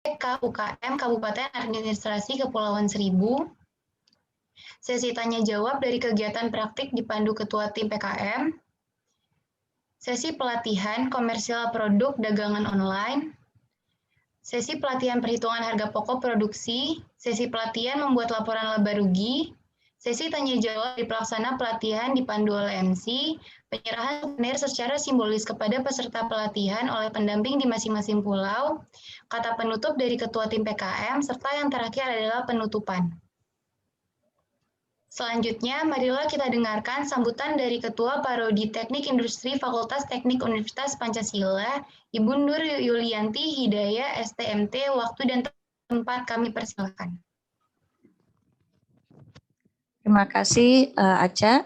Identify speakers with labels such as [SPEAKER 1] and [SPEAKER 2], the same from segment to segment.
[SPEAKER 1] KUKM Kabupaten Administrasi Kepulauan Seribu. Sesi tanya jawab dari kegiatan praktik dipandu Ketua Tim PKM. Sesi pelatihan komersial produk dagangan online. Sesi pelatihan perhitungan harga pokok produksi. Sesi pelatihan membuat laporan laba rugi. Sesi tanya jawab di pelaksana pelatihan dipandu oleh MC, penyerahan souvenir secara simbolis kepada peserta pelatihan oleh pendamping di masing-masing pulau, kata penutup dari Ketua Tim PKM, serta yang terakhir adalah penutupan. Selanjutnya, marilah kita dengarkan sambutan dari Ketua Parodi Teknik Industri Fakultas Teknik Universitas Pancasila, Ibu Nur Yulianti Hidayah, STMT, waktu dan tempat kami persilakan.
[SPEAKER 2] Terima kasih, Aca.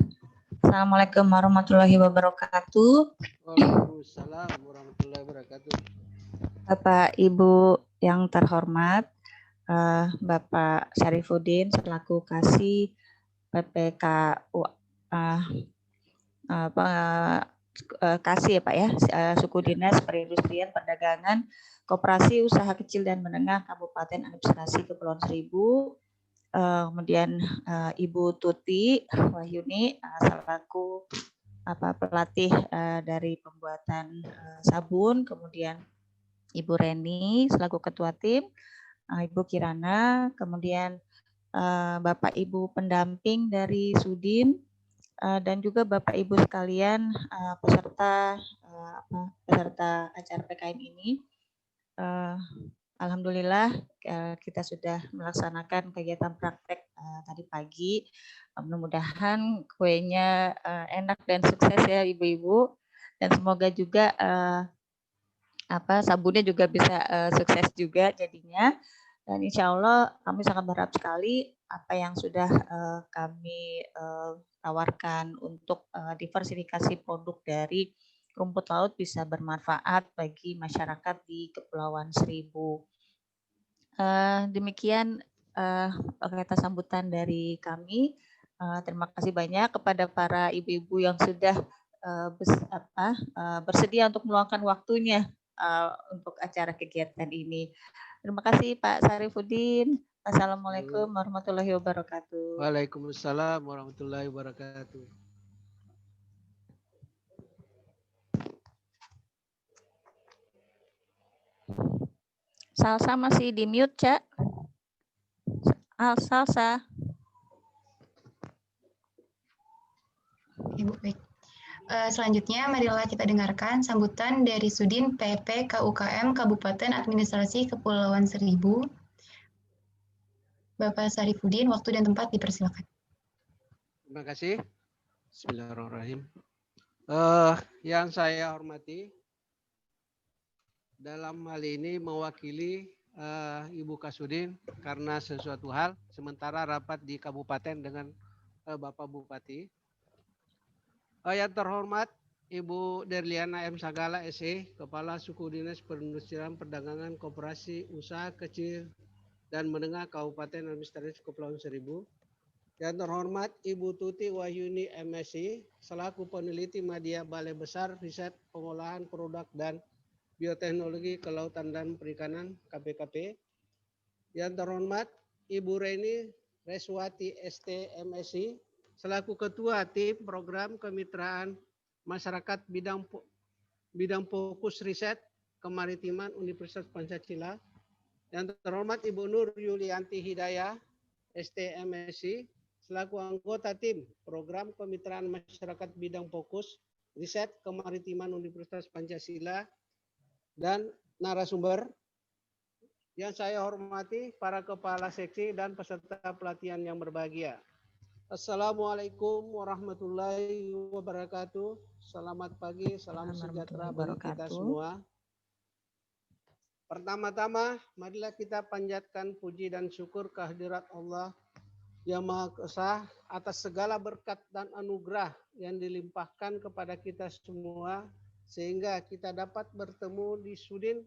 [SPEAKER 2] Assalamualaikum warahmatullahi wabarakatuh.
[SPEAKER 3] Waalaikumsalam warahmatullahi wabarakatuh.
[SPEAKER 2] Bapak Ibu yang terhormat, Bapak Syarifuddin selaku Kasih PPKU Kasih ya Pak ya, Suku Dinas Perindustrian Perdagangan Koperasi Usaha Kecil dan Menengah Kabupaten Administrasi Kepulauan Seribu. Kemudian Ibu Tuti Wahyuni selaku pelatih dari pembuatan sabun, kemudian Ibu Reni selaku ketua tim, Ibu Kirana, kemudian Bapak Ibu pendamping dari Sudin, dan juga Bapak Ibu sekalian peserta acara PKM ini. Alhamdulillah kita sudah melaksanakan kegiatan praktek tadi pagi. Mudah-mudahan kuenya enak dan sukses ya Ibu-ibu, dan semoga juga sabunnya juga bisa sukses juga jadinya. Dan insya Allah kami sangat berharap sekali apa yang sudah kami tawarkan untuk diversifikasi produk dari rumput laut bisa bermanfaat bagi masyarakat di Kepulauan Seribu. Demikian kata sambutan dari kami. Terima kasih banyak kepada para ibu-ibu yang sudah bersedia untuk meluangkan waktunya untuk acara kegiatan ini. Terima kasih Pak Syarifuddin. Assalamualaikum warahmatullahi wabarakatuh.
[SPEAKER 3] Waalaikumsalam warahmatullahi wabarakatuh.
[SPEAKER 2] Salsa masih di mute, Cak. Salsa.
[SPEAKER 1] Ibu, baik. Selanjutnya, marilah kita dengarkan sambutan dari Sudin PP KUKM Kabupaten Administrasi Kepulauan Seribu. Bapak Syarifuddin, waktu dan tempat dipersilakan.
[SPEAKER 3] Terima kasih. Bismillahirrahmanirrahim. Yang saya hormati, dalam hal ini mewakili Ibu Kasudin karena sesuatu hal sementara rapat di kabupaten dengan Bapak Bupati. Yang terhormat Ibu Derliana M. Sagala SE, Kepala Suku Dinas Perindustrian Perdagangan Koperasi Usaha Kecil dan Menengah Kabupaten Administrasi Kepulauan Seribu. Yang terhormat Ibu Tuti Wahyuni MSI, selaku peneliti media Balai Besar Riset Pengolahan Produk dan Bioteknologi Kelautan dan Perikanan KPKP. Yang terhormat Ibu Reni Reswati ST MSI, selaku Ketua Tim Program Kemitraan Masyarakat Bidang Fokus Riset Kemaritiman Universitas Pancasila. Yang terhormat Ibu Nur Yulianti Hidayah ST MSI, selaku anggota tim Program Kemitraan Masyarakat Bidang Fokus Riset Kemaritiman Universitas Pancasila, dan narasumber yang saya hormati, para kepala seksi dan peserta pelatihan yang berbahagia. Assalamualaikum warahmatullahi wabarakatuh. Selamat pagi, salam sejahtera bagi kita semua. Pertama-tama, marilah kita panjatkan puji dan syukur kehadirat Allah yang Maha Esa atas segala berkat dan anugerah yang dilimpahkan kepada kita semua, sehingga kita dapat bertemu di Sudin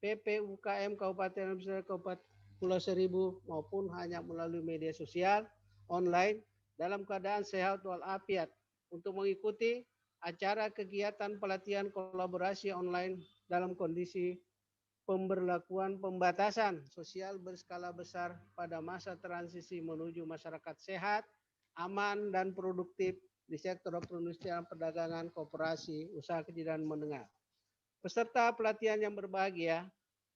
[SPEAKER 3] PPUKM Kabupaten Pulau Seribu maupun hanya melalui media sosial online dalam keadaan sehat walafiat untuk mengikuti acara kegiatan pelatihan kolaborasi online dalam kondisi pemberlakuan pembatasan sosial berskala besar pada masa transisi menuju masyarakat sehat, aman, dan produktif di sektor perindustrian, perdagangan, koperasi, usaha kecil dan menengah. Peserta pelatihan yang berbahagia,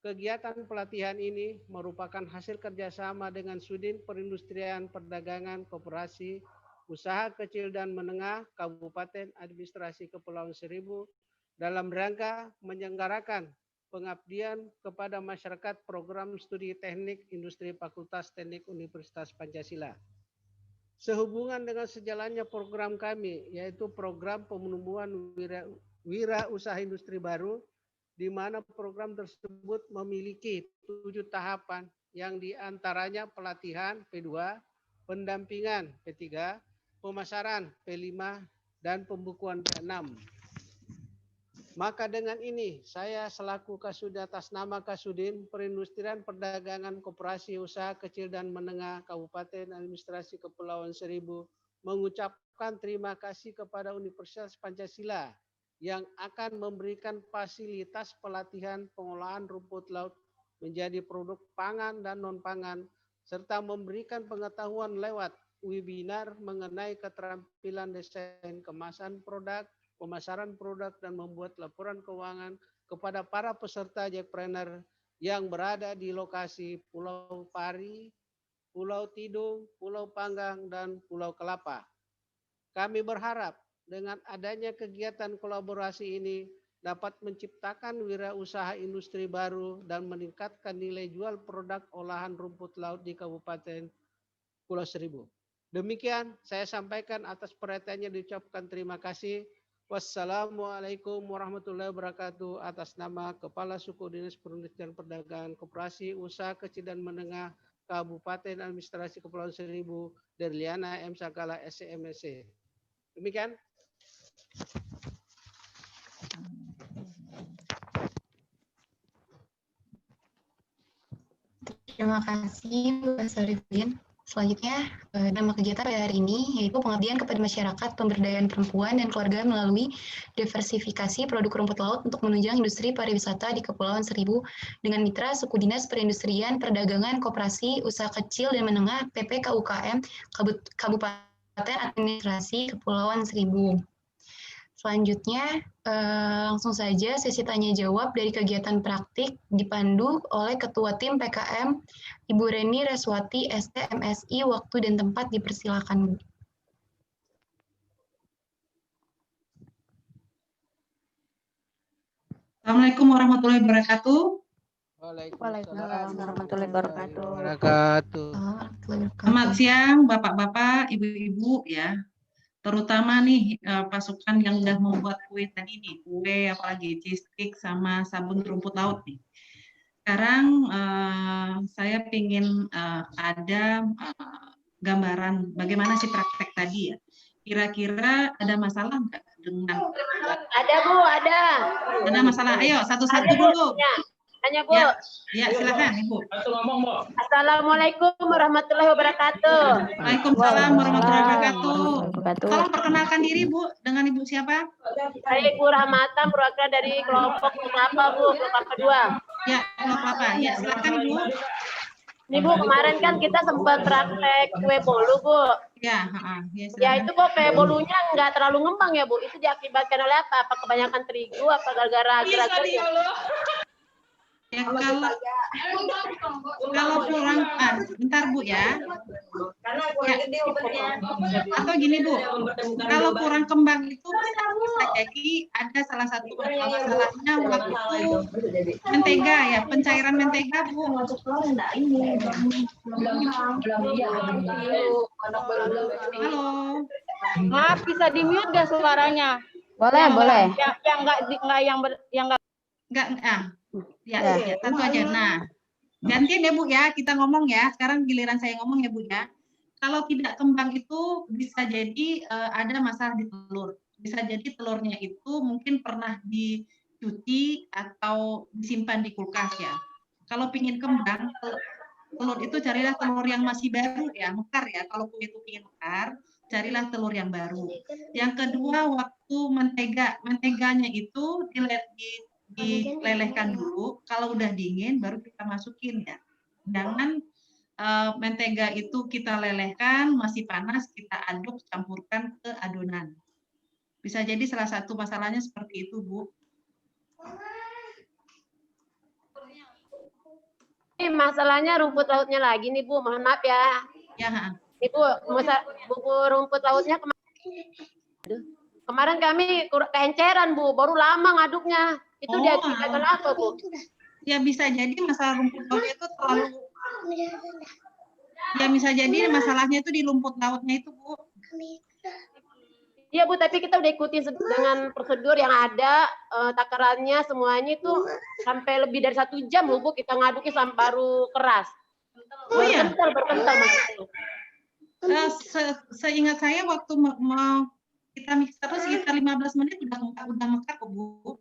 [SPEAKER 3] kegiatan pelatihan ini merupakan hasil kerjasama dengan Sudin Perindustrian, Perdagangan, Koperasi, Usaha Kecil dan Menengah, Kabupaten Administrasi Kepulauan Seribu dalam rangka menyelenggarakan pengabdian kepada masyarakat program studi teknik industri Fakultas Teknik Universitas Pancasila. Sehubungan dengan sejalannya program kami, yaitu program penumbuhan wira usaha industri baru, di mana program tersebut memiliki 7 tahapan yang diantaranya pelatihan P2, pendampingan P3, pemasaran P5, dan pembukuan P6. Maka dengan ini, saya selaku Kasudin atas nama Kasudin Perindustrian, Perdagangan, Koperasi, Usaha Kecil dan Menengah Kabupaten Administrasi Kepulauan Seribu mengucapkan terima kasih kepada Universitas Pancasila yang akan memberikan fasilitas pelatihan pengolahan rumput laut menjadi produk pangan dan non-pangan, serta memberikan pengetahuan lewat webinar mengenai keterampilan desain kemasan produk, pemasaran produk, dan membuat laporan keuangan kepada para peserta jackpreneur yang berada di lokasi Pulau Pari, Pulau Tidung, Pulau Panggang, dan Pulau Kelapa. Kami berharap dengan adanya kegiatan kolaborasi ini dapat menciptakan wirausaha industri baru dan meningkatkan nilai jual produk olahan rumput laut di Kabupaten Pulau Seribu. Demikian saya sampaikan, atas perhatiannya diucapkan terima kasih. Wassalamualaikum warahmatullahi wabarakatuh. Atas nama Kepala Suku Dinas Perindustrian, Perdagangan, Koperasi, Usaha Kecil dan Menengah Kabupaten Administrasi Kepulauan Seribu, Derliana M. Sagala SCMSC. Demikian.
[SPEAKER 1] Terima kasih, Pak Sarifudin. Selanjutnya, nama kegiatan pada hari ini yaitu pengabdian kepada masyarakat, pemberdayaan perempuan dan keluarga melalui diversifikasi produk rumput laut untuk menunjang industri pariwisata di Kepulauan Seribu dengan mitra Suku Dinas Perindustrian, Perdagangan, Koperasi, Usaha Kecil dan Menengah PPKUKM Kabupaten Administrasi Kepulauan Seribu. Selanjutnya, langsung saja sesi tanya jawab dari kegiatan praktik dipandu oleh Ketua Tim PKM, Ibu Reni Reswati, ST MSI. Waktu dan tempat dipersilakan, Bu.
[SPEAKER 4] Assalamualaikum warahmatullahi wabarakatuh.
[SPEAKER 2] Waalaikumsalam warahmatullahi wabarakatuh.
[SPEAKER 4] Selamat siang Bapak-bapak, Ibu-ibu ya. Terutama nih pasukan yang udah membuat kue tadi nih, kue apalagi cheese cake sama sabun rumput laut nih. Sekarang saya ingin ada gambaran bagaimana sih praktek tadi ya. Kira-kira ada masalah nggak dengan?
[SPEAKER 5] Ada Bu, ada.
[SPEAKER 4] Ada masalah. Ayo satu-satu dulu.
[SPEAKER 5] Tanya Bu.
[SPEAKER 4] Ya silakan Ibu.
[SPEAKER 5] Assalamualaikum warahmatullahi wabarakatuh.
[SPEAKER 4] Waalaikumsalam warahmatullahi wabarakatuh. Tolong perkenalkan diri Bu, dengan Ibu siapa?
[SPEAKER 5] Saya Ibu Rahmatan, perwakilan dari kelompok Kelapa Bu, Kelapa 2.
[SPEAKER 4] Ya, Kelapa. Ya, silakan Ibu.
[SPEAKER 5] Ini Bu, kemarin kan kita sempat praktek kue bolu Bu.
[SPEAKER 4] Ya,
[SPEAKER 5] ya itu Bu, kue bolunya nggak terlalu ngembang ya Bu. Itu diakibatkan oleh apa? Apa kebanyakan terigu, apa gara-gara agar-agar?
[SPEAKER 4] Ya, kalau kurang, bentar Bu ya. Atau gini Bu, kalau kurang kembang itu bisa jadi ada salah satu masalahnya waktu mentega ya, pencairan mentega Bu. Halo.
[SPEAKER 6] Maaf, bisa di mute gak suaranya?
[SPEAKER 2] Boleh, boleh.
[SPEAKER 6] Yang enggak.
[SPEAKER 4] Ya, satu aja. Nah, gantian ya Bu ya, kita ngomong ya. Sekarang giliran saya ngomong ya Bu ya. Kalau tidak kembang itu bisa jadi ada masalah di telur. Bisa jadi telurnya itu mungkin pernah dicuci atau disimpan di kulkas ya. Kalau pingin kembang, telur itu carilah telur yang masih baru ya, mekar ya. Kalau kue itu pingin mekar, carilah telur yang baru. Yang kedua, waktu menteganya itu dilelehkan dulu. Kalau udah dingin baru kita masukin ya. Jangan mentega itu kita lelehkan, masih panas, kita aduk, campurkan ke adonan. Bisa jadi salah satu masalahnya seperti itu, Bu.
[SPEAKER 5] Ini masalahnya rumput lautnya lagi nih, Bu. Mohon maaf ya.
[SPEAKER 4] Ya.
[SPEAKER 5] Ibu, bubur rumput lautnya kemarin kami keenceran, Bu. Baru lama ngaduknya. Itu dia diakibatkan apa, Bu?
[SPEAKER 4] Ya bisa jadi masalah rumput lautnya itu terlalu. Ya bisa jadi masalahnya itu di rumput lautnya itu, Bu.
[SPEAKER 5] Iya, Bu, tapi kita udah ikutin dengan prosedur yang ada, takarannya semuanya itu sampai lebih dari 1 jam loh, Bu, kita ngaduknya sampai baru keras.
[SPEAKER 4] Oh iya?
[SPEAKER 5] Berkental maksudnya.
[SPEAKER 4] Seingat saya waktu mau kita mixer sekitar 15 menit udah mekar kok, Bu.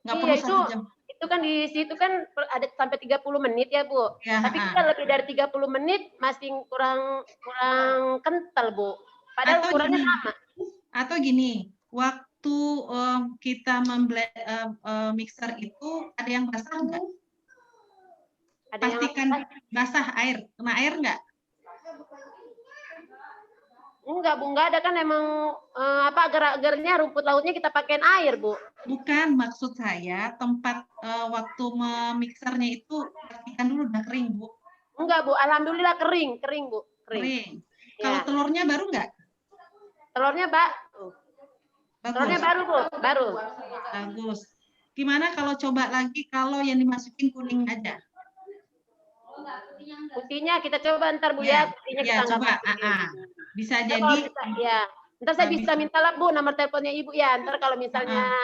[SPEAKER 4] Nggak perlu 1 jam.
[SPEAKER 5] Itu kan di situ kan ada sampai 30 menit ya, Bu.
[SPEAKER 4] Ya,
[SPEAKER 5] tapi kita lebih dari 30 menit masih kurang kental, Bu. Padahal ukurannya sama.
[SPEAKER 4] Atau gini, waktu kita mixer itu ada yang basah nggak? Pastikan basah air. Kena air nggak?
[SPEAKER 5] Enggak, Bu. Enggak ada kan emang agar-agarnya rumput lautnya kita pakein air, Bu.
[SPEAKER 4] Bukan, maksud saya tempat waktu memixernya itu pastikan dulu udah kering, Bu.
[SPEAKER 5] Enggak, Bu. Alhamdulillah kering, Bu.
[SPEAKER 4] Kering. Kalau telurnya baru nggak?
[SPEAKER 5] Telurnya, telurnya baru, Bu. Baru.
[SPEAKER 4] Bagus. Gimana kalau coba lagi kalau yang dimasukin kuning aja?
[SPEAKER 5] Putihnya kita coba ntar, Bu, ya. Putihnya kita
[SPEAKER 4] coba. Bisa jadi.
[SPEAKER 5] Ntar saya bisa minta lah, Bu, nomor teleponnya Ibu ya. Ntar kalau misalnya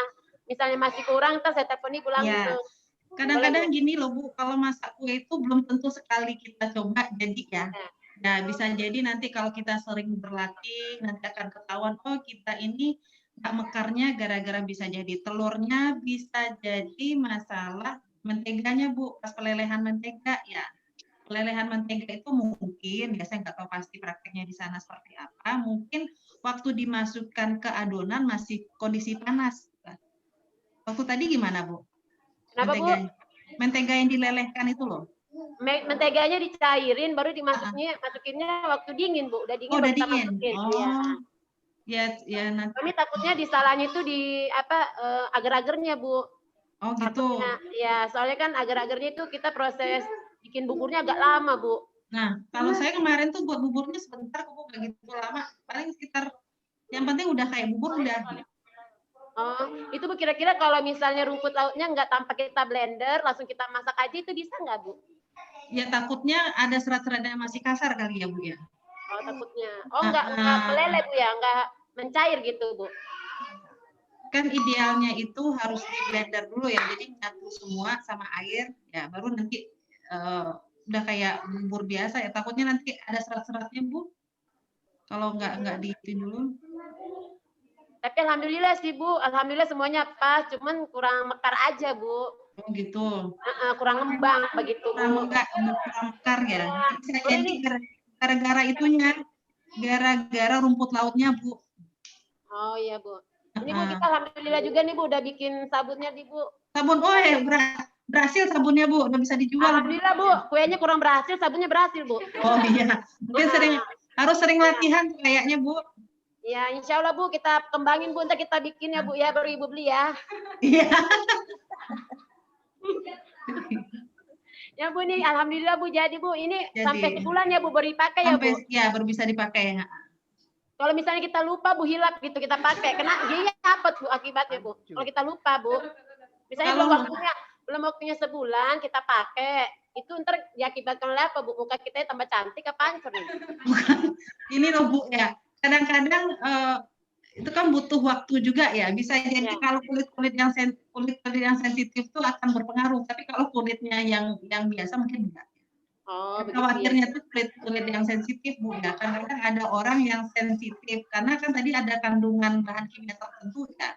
[SPEAKER 5] masih kurang, ntar saya telepon Ibu langsung.
[SPEAKER 4] Kadang-kadang gini loh, Bu, kalau masak kue itu belum tentu sekali kita coba jadi ya. Nah, bisa jadi nanti kalau kita sering berlatih, nanti akan ketahuan, oh kita ini nggak mekarnya gara-gara bisa jadi telurnya, bisa jadi masalah menteganya, Bu. Pas pelelehan mentega ya. Pelelehan mentega itu mungkin, ya saya nggak tahu pasti prakteknya di sana seperti apa, mungkin waktu dimasukkan ke adonan masih kondisi panas. Waktu tadi gimana, Bu?
[SPEAKER 5] Kenapa, Bu?
[SPEAKER 4] Mentega yang dilelehkan itu loh.
[SPEAKER 5] Menteganya dicairin, baru masukinnya waktu dingin, Bu. Udah dingin,
[SPEAKER 4] udah dingin.
[SPEAKER 5] Masukin.
[SPEAKER 4] Ya, nanti.
[SPEAKER 5] Kami takutnya di salahnya itu di agar-agarnya, Bu.
[SPEAKER 4] Oh gitu.
[SPEAKER 5] Ya, soalnya kan agar-agarnya itu kita proses bikin buburnya agak lama, Bu.
[SPEAKER 4] Nah, kalau saya kemarin tuh buat buburnya sebentar, kok nggak gitu lama. Paling sekitar, yang penting udah kayak bubur udah.
[SPEAKER 5] Oh, itu Bu kira-kira kalau misalnya rumput lautnya nggak tanpa kita blender, langsung kita masak aja itu bisa nggak, Bu?
[SPEAKER 4] Ya takutnya ada serat-seratnya masih kasar kali ya, Bu ya.
[SPEAKER 5] Oh, takutnya. Oh, nggak meleleh, Bu ya, nggak mencair gitu, Bu.
[SPEAKER 4] Kan idealnya itu harus di blender dulu ya, jadi nyatu semua sama air, ya baru nanti udah kayak bubur biasa ya. Takutnya nanti ada serat-seratnya, Bu. Kalau nggak diitin dulu.
[SPEAKER 5] Tapi alhamdulillah sih, Bu. Alhamdulillah semuanya pas, cuman kurang mekar aja, Bu.
[SPEAKER 4] Oh gitu.
[SPEAKER 5] Kurang ngembang begitu, Bu.
[SPEAKER 4] Kurang mekar ya. Bisa jadi gara-gara itunya, gara-gara rumput lautnya, Bu.
[SPEAKER 5] Oh iya, Bu. Ini Bu, kita alhamdulillah juga nih, Bu, udah bikin sabunnya nih, Bu.
[SPEAKER 4] Sabun, berhasil sabunnya, Bu, udah bisa dijual.
[SPEAKER 5] Alhamdulillah, Bu. Kuenya kurang berhasil, sabunnya berhasil, Bu.
[SPEAKER 4] Oh iya. Mungkin harus sering latihan kayaknya, Bu.
[SPEAKER 5] Ya, insya Allah, Bu, kita kembangin, Bu. Ntar kita bikin ya, Bu, ya, baru Ibu beli ya.
[SPEAKER 4] Iya.
[SPEAKER 5] Ya, Bu, nih alhamdulillah, Bu, jadi, Bu. Ini sampai sebulan ya, Bu, baru dipakai ya, Bu.
[SPEAKER 4] Ya, baru bisa dipakai ya.
[SPEAKER 5] Kalau misalnya kita lupa, Bu, hilap gitu kita pakai. Kena dia apa, Bu, akibatnya, Bu? Kalau kita lupa, Bu. Misalnya belum waktunya sebulan kita pakai. Itu ntar diakibatkan oleh apa, Bu? Muka kita tambah cantik apa hancur nih?
[SPEAKER 4] Ini loh, Bu, ya. Kadang-kadang itu kan butuh waktu juga ya. Bisa jadi kalau kulit yang sensitif itu akan berpengaruh. Tapi kalau kulitnya yang biasa mungkin enggak. Oh, khawatirnya tuh kulit yang sensitif, Bu, ya. Kadang-kadang ada orang yang sensitif karena kan tadi ada kandungan bahan kimia tertentu ya.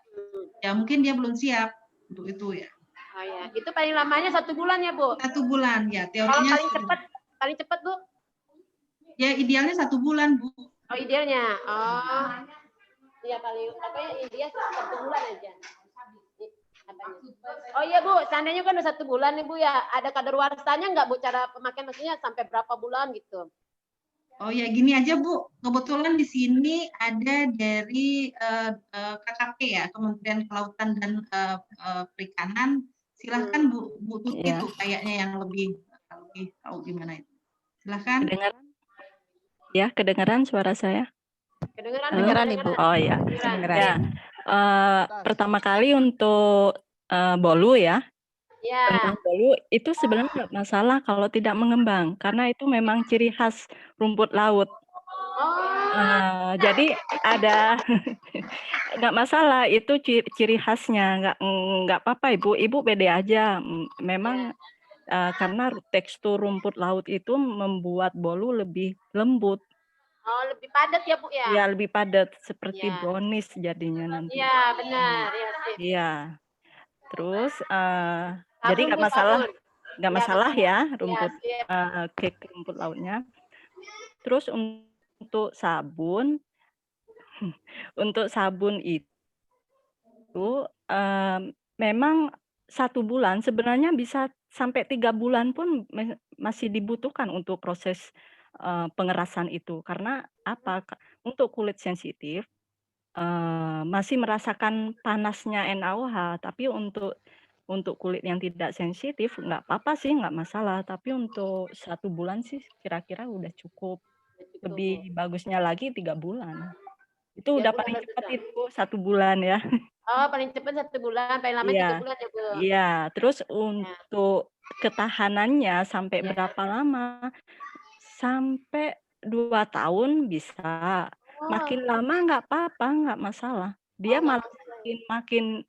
[SPEAKER 4] Ya mungkin dia belum siap untuk itu ya.
[SPEAKER 5] Oh ya, itu paling lamanya 1 bulan ya, Bu?
[SPEAKER 4] 1 bulan ya, teorinya.
[SPEAKER 5] Kalau paling cepat, Bu?
[SPEAKER 4] Ya idealnya 1 bulan, Bu.
[SPEAKER 5] Oh, idealnya. Oh. Iya, paling ideal 1 bulan aja. Oh iya Bu, seandainya kan udah 1 bulan nih Bu ya, ada kadaluarsanya nggak Bu cara pemakaian, maksudnya sampai berapa bulan gitu?
[SPEAKER 4] Oh ya, gini aja Bu, kebetulan di sini ada dari KKP ya, Kementerian Kelautan dan Perikanan. Silahkan Bu Tuti
[SPEAKER 7] Iya.
[SPEAKER 4] tuh kayaknya yang lebih tahu gimana itu. Silahkan.
[SPEAKER 7] Kedengaran? Ya, kedengaran suara saya?
[SPEAKER 5] Kedengeran,
[SPEAKER 2] Kedengeran, Ibu.
[SPEAKER 7] Oh ya.
[SPEAKER 2] Kedengeran.
[SPEAKER 7] Ya. Pertama kali untuk bolu ya.
[SPEAKER 5] Ya.
[SPEAKER 7] Tentang bolu itu sebenarnya nggak masalah kalau tidak mengembang karena itu memang ciri khas rumput laut. Jadi ada nggak masalah, itu ciri khasnya, nggak apa-apa Ibu pede aja. Memang karena tekstur rumput laut itu membuat bolu lebih lembut.
[SPEAKER 5] Oh, lebih padat ya Bu ya?
[SPEAKER 7] Iya, lebih padat seperti
[SPEAKER 5] Iya.
[SPEAKER 7] brownies jadinya nanti.
[SPEAKER 5] Iya, benar. Iya, sip.
[SPEAKER 7] Iya. Terus jadi
[SPEAKER 5] Sabun,
[SPEAKER 7] nggak
[SPEAKER 5] Bu,
[SPEAKER 7] masalah,
[SPEAKER 5] sabun.
[SPEAKER 7] nggak
[SPEAKER 5] Iya,
[SPEAKER 7] masalah
[SPEAKER 5] betul.
[SPEAKER 7] ya
[SPEAKER 5] Iya,
[SPEAKER 7] rumput
[SPEAKER 5] sip.
[SPEAKER 7] cake rumput lautnya. Terus untuk sabun, itu memang 1 bulan sebenarnya bisa sampai 3 bulan pun masih dibutuhkan untuk proses pengerasan itu. Karena apa? Untuk kulit sensitif masih merasakan panasnya NaOH, tapi untuk kulit yang tidak sensitif nggak apa-apa sih, nggak masalah. Tapi untuk 1 bulan sih kira-kira udah cukup. Lebih bagusnya lagi 3 bulan. Itu
[SPEAKER 5] Ya,
[SPEAKER 7] udah
[SPEAKER 5] Bu,
[SPEAKER 7] paling
[SPEAKER 5] betul.
[SPEAKER 7] cepat itu 1 bulan ya.
[SPEAKER 5] Oh, paling cepat 1 bulan, paling lama 3
[SPEAKER 7] Iya.
[SPEAKER 5] bulan ya Bu?
[SPEAKER 7] Iya, terus untuk ketahanannya sampai
[SPEAKER 5] Iya.
[SPEAKER 7] berapa lama? Sampai 2 tahun bisa. Makin lama nggak apa-apa, nggak masalah. Dia
[SPEAKER 5] nggak
[SPEAKER 7] malah makin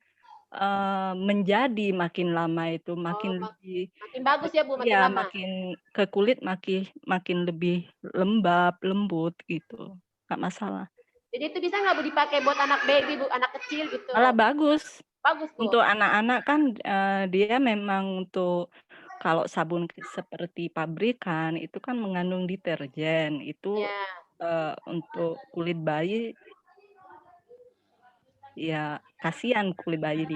[SPEAKER 7] menjadi makin lama itu, makin lebih
[SPEAKER 5] Makin bagus ya Bu, makin
[SPEAKER 7] iya,
[SPEAKER 5] lama?
[SPEAKER 7] makin ke kulit makin lebih lembab, lembut gitu, nggak masalah.
[SPEAKER 5] Jadi itu bisa nggak Bu dipakai buat anak baby Bu, anak kecil gitu?
[SPEAKER 7] Malah bagus.
[SPEAKER 5] Bagus Bu?
[SPEAKER 7] Untuk anak-anak kan dia memang untuk kalau sabun seperti pabrikan itu kan mengandung deterjen. Itu
[SPEAKER 5] Iya.
[SPEAKER 7] untuk kulit bayi ya kasihan kulit bayi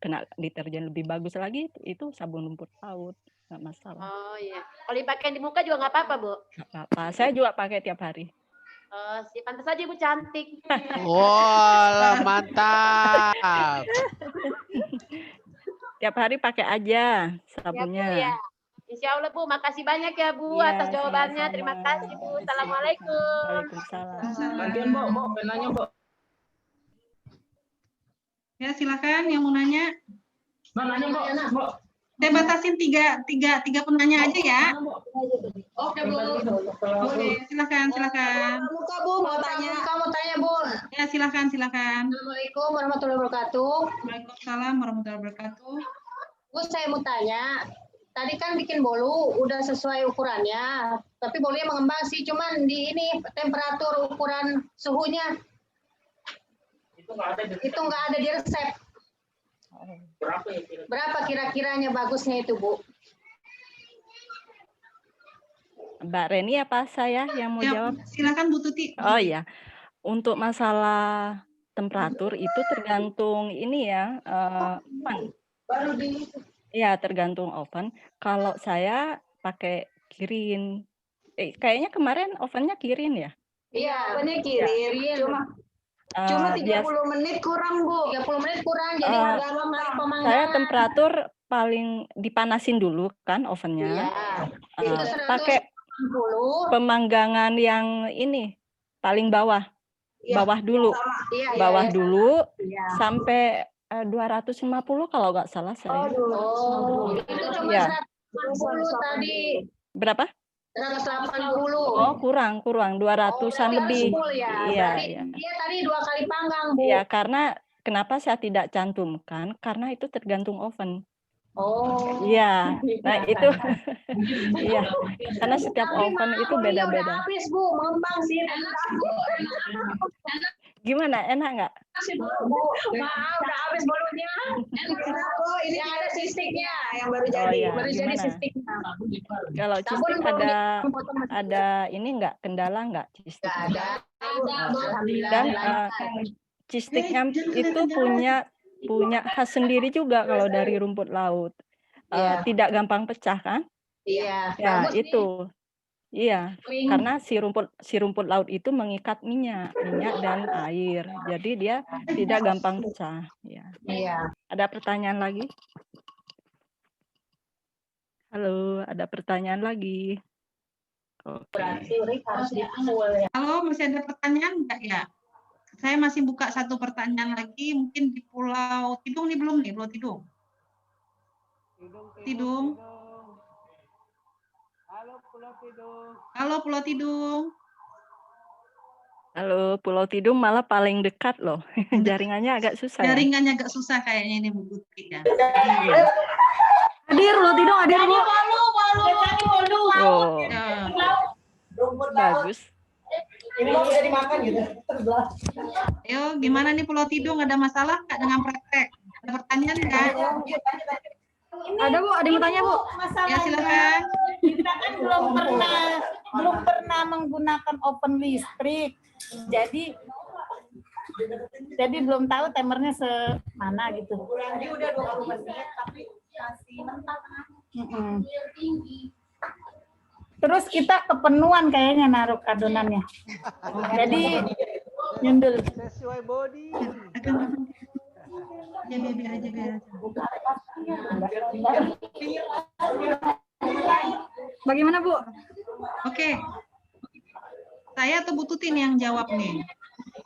[SPEAKER 7] kena deterjen. Lebih bagus lagi itu sabun rumput laut, nggak masalah.
[SPEAKER 5] Oh iya. Kalau dipakai di muka juga nggak apa-apa Bu?
[SPEAKER 7] Nggak apa-apa. Saya juga pakai tiap hari.
[SPEAKER 5] Oh, sih, pantas aja Ibu cantik.
[SPEAKER 3] Wah, mantap.
[SPEAKER 7] Tiap hari pakai aja
[SPEAKER 5] Ya,
[SPEAKER 7] sabunnya.
[SPEAKER 5] Bu, ya. Insya Allah Bu, makasih banyak ya Bu
[SPEAKER 7] Iya,
[SPEAKER 5] atas jawabannya.
[SPEAKER 7] sama-sama.
[SPEAKER 5] Terima kasih Bu. Assalamualaikum.
[SPEAKER 7] Waalaikumsalam.
[SPEAKER 6] Gantian Bu, nanya Bu.
[SPEAKER 4] Ya, silakan yang mau nanya.
[SPEAKER 6] Mbak nanya Bu.
[SPEAKER 4] Saya batasin tiga penanya aja ya.
[SPEAKER 1] Oke Bu.
[SPEAKER 4] Oke, silakan.
[SPEAKER 1] Muka Bu, mau tanya Bu.
[SPEAKER 4] Ya, silakan.
[SPEAKER 1] Assalamualaikum warahmatullahi wabarakatuh.
[SPEAKER 4] Waalaikumsalam warahmatullahi wabarakatuh.
[SPEAKER 1] Bu, saya mau tanya, tadi kan bikin bolu udah sesuai ukurannya, tapi bolunya mengembang sih, cuman di ini temperatur ukuran suhunya itu nggak ada di resep. Berapa kira-kiranya bagusnya itu Bu?
[SPEAKER 7] Mbak Reni apa saya yang mau jawab?
[SPEAKER 4] Silakan Bu Tuti.
[SPEAKER 7] Oh iya, untuk masalah temperatur itu tergantung ini ya, oven. Iya, tergantung oven. Kalau saya pakai Kirin, kayaknya kemarin ovennya Kirin ya?
[SPEAKER 1] Iya, ovennya Kirin. Cuma 30 menit kurang Bu. 30 menit kurang, jadi agak lama pemanggangan.
[SPEAKER 7] Saya temperatur paling dipanasin dulu kan ovennya.
[SPEAKER 1] Itu
[SPEAKER 7] Pakai pemanggangan yang ini paling bawah. Bawah dulu. Bawah dulu sampai 250 kalau nggak salah saya.
[SPEAKER 1] Oh, itu cuma 180 tadi.
[SPEAKER 7] Berapa?
[SPEAKER 1] 180.
[SPEAKER 7] Oh, kurang 200-an lebih.
[SPEAKER 1] Iya. Dia tadi 2 kali panggang, Bu.
[SPEAKER 7] Iya, karena kenapa saya tidak cantumkan? Karena itu tergantung oven.
[SPEAKER 1] Oh.
[SPEAKER 7] Iya. Nah, itu iya. Karena setiap oven itu beda-beda.
[SPEAKER 1] Udah habis, Bu, mengembang sih.
[SPEAKER 7] Gimana? Enak nggak?
[SPEAKER 1] Maaf, udah habis bolunya. Ini yang ada sistiknya yang baru jadi.
[SPEAKER 7] Iya.
[SPEAKER 1] Baru jadi
[SPEAKER 7] Gimana?
[SPEAKER 1] sistiknya.
[SPEAKER 7] Kalau cistik ada ini nggak, kendala nggak cistik?
[SPEAKER 1] Nggak ada.
[SPEAKER 7] Dan cistiknya itu punya punya khas sendiri juga kalau dari rumput laut. Tidak gampang pecah kan?
[SPEAKER 8] Iya,
[SPEAKER 7] Ya,
[SPEAKER 8] bagus nih.
[SPEAKER 7] itu. Iya, karena si rumput laut itu mengikat minyak dan air. Jadi dia tidak gampang pecah. Ya.
[SPEAKER 8] Iya.
[SPEAKER 7] Ada pertanyaan lagi? Halo, ada pertanyaan lagi? Oke.
[SPEAKER 4] Halo, masih ada pertanyaan enggak ya? Saya masih buka satu pertanyaan lagi, mungkin di Pulau Tidung nih belum nih, Pulau Tidung. Tidung.
[SPEAKER 3] Halo Pulau Tidung.
[SPEAKER 4] Halo Pulau Tidung.
[SPEAKER 7] Halo, Pulau Tidung malah paling dekat loh. Jaringannya agak susah ya?
[SPEAKER 4] Jaringannya agak susah kayaknya ini Bu Putri ya.
[SPEAKER 9] Hadir Pulau Tidung, hadir Bu.
[SPEAKER 7] Oh,
[SPEAKER 4] Ya.
[SPEAKER 7] bagus.
[SPEAKER 9] Ini mau bisa dimakan gitu.
[SPEAKER 4] Ayo, gimana nih Pulau Tidung? Ada masalah nggak dengan praktek? Ada pertanyaan nggak?
[SPEAKER 9] Ada Bu, ada yang mau tanya Bu?
[SPEAKER 4] Ya silakan.
[SPEAKER 10] Kita kan belum pernah menggunakan open listrik. Jadi belum tahu timernya semana gitu.
[SPEAKER 9] Jadi udah 20 menit tapi masih mentah.
[SPEAKER 10] Terus kita kepenuhan kayaknya naruh adonannya. Jadi nyundul.
[SPEAKER 3] Sesuai body.
[SPEAKER 4] Ya biar aja.
[SPEAKER 9] Bagaimana Bu?
[SPEAKER 4] Oke. Saya atau Bu Tuti nih yang jawab nih?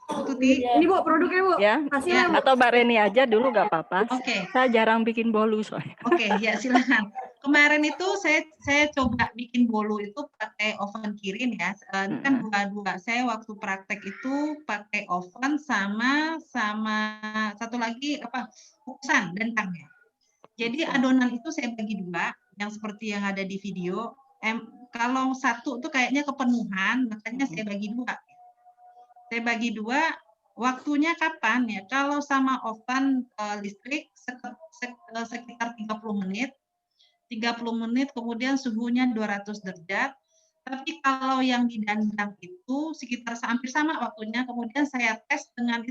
[SPEAKER 4] Bu Tuti.
[SPEAKER 9] Ini Bu produknya Bu.
[SPEAKER 7] Ya,
[SPEAKER 9] Hasilnya Bu.
[SPEAKER 7] atau Mbak Reni aja dulu nggak apa-apa.
[SPEAKER 4] Oke.
[SPEAKER 7] Saya jarang bikin bolu soalnya.
[SPEAKER 4] Oke, ya silakan. Kemarin itu saya coba bikin bolu itu pakai oven Kirin ya. Ini kan dua-dua. Saya waktu praktek itu pakai oven sama satu lagi kukusan dendangnya. Jadi adonan itu saya bagi dua, yang seperti yang ada di video. Kalau satu tuh kayaknya kepenuhan, makanya saya bagi dua. Saya bagi dua. Waktunya kapan ya? Kalau sama oven listrik sekitar 30 menit. 30 menit kemudian suhunya 200 derajat. Tapi kalau yang di dandang itu sekitar hampir sama waktunya, kemudian saya tes dengan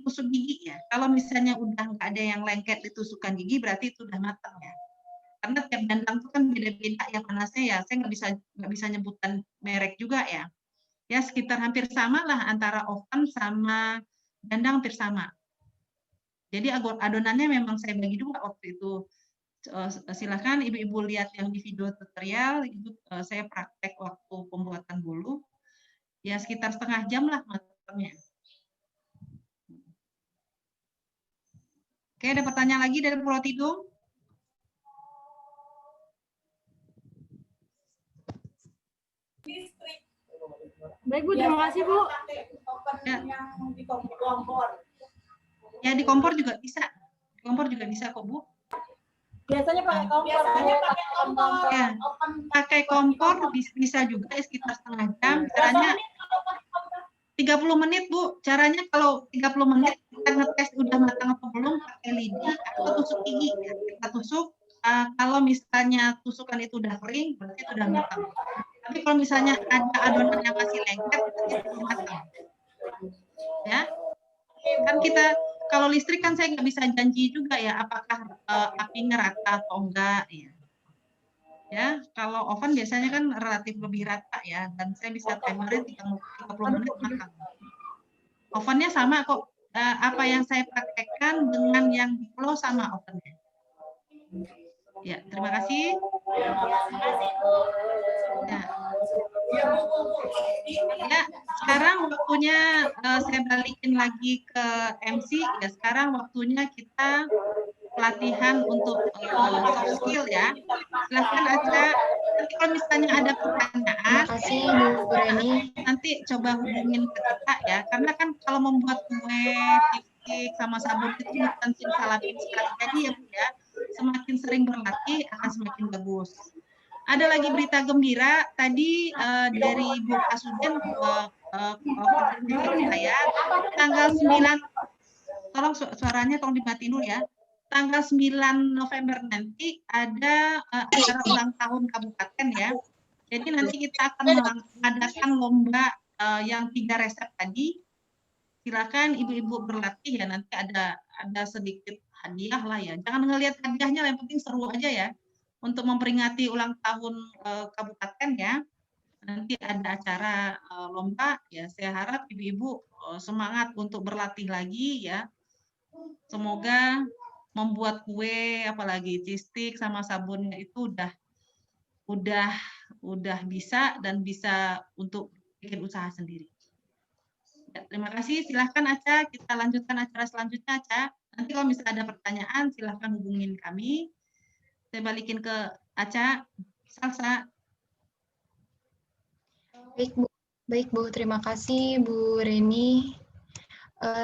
[SPEAKER 4] tusuk gigi ya. Kalau misalnya udah nggak ada yang lengket di tusukan gigi, berarti itu udah matang ya. Karena tiap dandang itu kan beda-beda ya panasnya ya. Saya nggak bisa nyebutan merek juga ya. Ya sekitar hampir sama lah antara oven sama dandang hampir sama. Jadi adonannya memang saya bagi dua waktu itu. Silakan ibu-ibu lihat yang di video tutorial, saya praktek waktu pembuatan bolu, ya sekitar setengah jam lah matangnya. Oke, ada pertanyaan lagi dari Pulau Tidung?
[SPEAKER 9] Baik Bu, terima kasih Bu.
[SPEAKER 4] Ya di kompor juga bisa. Di kompor juga bisa kok Bu.
[SPEAKER 10] Biasanya pakai kompor.
[SPEAKER 4] Ya, pakai kompor bisa juga sekitar setengah jam. Caranya 30 menit Bu. Caranya kalau 30 menit kita ngetes udah matang atau belum pakai lidi atau tusuk gigi. Kita tusuk. Kalau misalnya tusukan itu udah kering, berarti itu udah matang. Tapi kalau misalnya ada adonan yang masih lengket, berarti itu belum matang. Ya, kan kita kalau listrik kan saya nggak bisa janji juga ya apakah apinya rata atau enggak ya. Ya, kalau oven biasanya kan relatif lebih rata ya, dan saya bisa timernya 30 menit matang. Ovennya sama kok, apa yang saya praktekkan dengan yang di Pulau sama ovennya. Ya, terima kasih. Ya, sekarang waktunya saya balikin lagi ke MC. Ya, sekarang waktunya kita pelatihan untuk soft skill ya. Silahkan aja. Nanti kalau misalnya ada pertanyaan,
[SPEAKER 1] Terima kasih Bu Reni.
[SPEAKER 4] nanti coba hubungin ke kita ya. Karena kan kalau membuat kue, lipstick, sama sabun itu bukan simsalabim sekali jadi ya Bu ya. Semakin sering berlatih akan semakin bagus. Ada lagi berita gembira tadi dari Bu Kasudin saya tanggal 9, tolong suaranya tolong dimatiin dulu ya. Tanggal 9 November nanti ada acara ulang tahun kabupaten ya. Jadi nanti kita akan mengadakan lomba yang 3 resep tadi. silakan ibu-ibu berlatih ya, nanti ada sedikit hadiah lah ya. Jangan ngelihat hadiahnya, yang penting seru aja ya. Untuk memperingati ulang tahun kabupaten ya. Nanti ada acara lomba ya. Saya harap ibu-ibu semangat untuk berlatih lagi ya. Semoga membuat kue, apalagi cheese stick sama sabunnya itu udah bisa dan bisa untuk bikin usaha sendiri. Ya, terima kasih. Silahkan Aca, kita lanjutkan acara selanjutnya Aca. Nanti kalau misalnya ada pertanyaan, silahkan hubungin kami. Saya balikin ke Aca. Salsa.
[SPEAKER 1] Baik Bu. Terima kasih Bu Reni.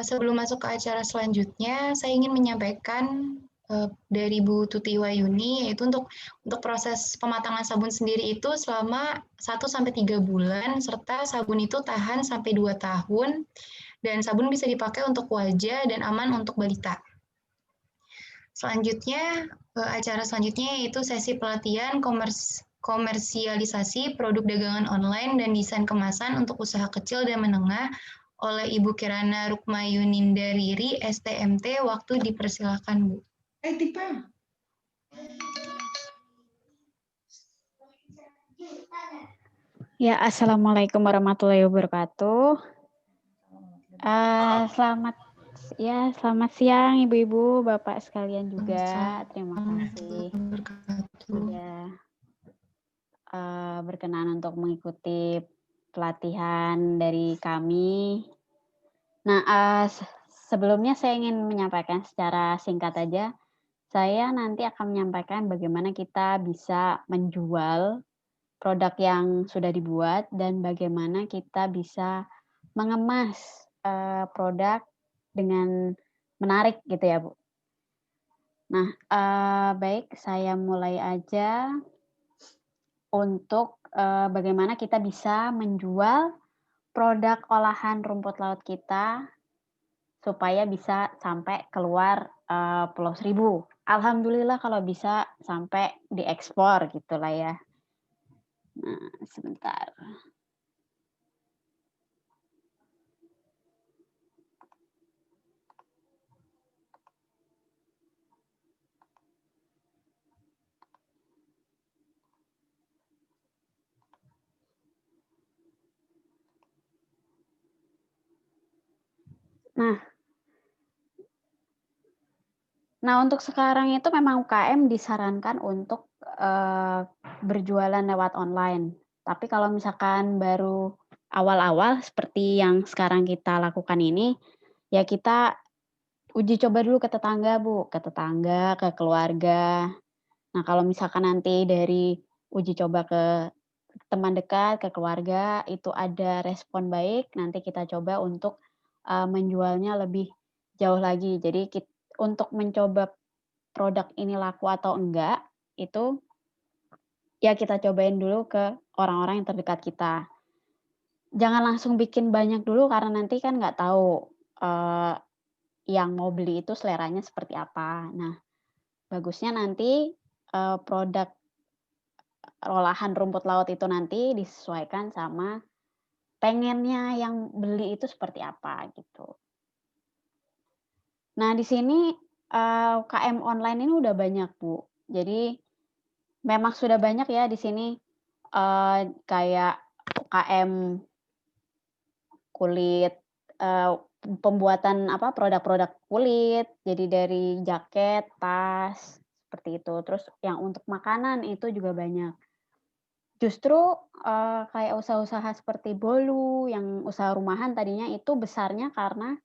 [SPEAKER 1] Sebelum masuk ke acara selanjutnya, saya ingin menyampaikan dari Bu Tuti Wayuni, yaitu untuk proses pematangan sabun sendiri itu selama 1-3 bulan, serta sabun itu tahan sampai 2 tahun, dan sabun bisa dipakai untuk wajah dan aman untuk balita. Selanjutnya, acara selanjutnya yaitu sesi pelatihan komersialisasi produk dagangan online dan desain kemasan untuk usaha kecil dan menengah oleh Ibu Kirana Rukmayuninda Riri, STMT. Waktu dipersilakan, Bu.
[SPEAKER 4] Tipa.
[SPEAKER 8] Ya, Assalamualaikum warahmatullahi wabarakatuh. Selamat siang Ibu-ibu, Bapak sekalian juga. Terima kasih sudah berkenan untuk mengikuti pelatihan dari kami. Nah, sebelumnya saya ingin menyampaikan secara singkat aja. Saya nanti akan menyampaikan bagaimana kita bisa menjual produk yang sudah dibuat dan bagaimana kita bisa mengemas produk dengan menarik gitu ya Bu. Nah, baik, saya mulai aja untuk bagaimana kita bisa menjual produk olahan rumput laut kita supaya bisa sampai keluar Pulau Seribu. Alhamdulillah kalau bisa sampai diekspor gitulah ya. Nah, sebentar. Nah, untuk sekarang itu memang UKM disarankan untuk berjualan lewat online. Tapi kalau misalkan baru awal-awal seperti yang sekarang kita lakukan ini, ya kita uji coba dulu ke tetangga, Bu. Ke tetangga, ke keluarga. Nah, kalau misalkan nanti dari uji coba ke teman dekat, ke keluarga, itu ada respon baik, nanti kita coba untuk menjualnya lebih jauh lagi. Jadi untuk mencoba produk ini laku atau enggak, itu ya kita cobain dulu ke orang-orang yang terdekat kita. Jangan langsung bikin banyak dulu karena nanti kan nggak tahu yang mau beli itu seleranya seperti apa. Nah, bagusnya nanti produk olahan rumput laut itu nanti disesuaikan sama pengennya yang beli itu seperti apa gitu. Nah, di sini UKM online ini udah banyak, Bu. Jadi memang sudah banyak ya di sini kayak UKM kulit, pembuatan produk-produk kulit, jadi dari jaket, tas, seperti itu. Terus yang untuk makanan itu juga banyak. Justru kayak usaha-usaha seperti Bolu, yang usaha rumahan tadinya itu besarnya karena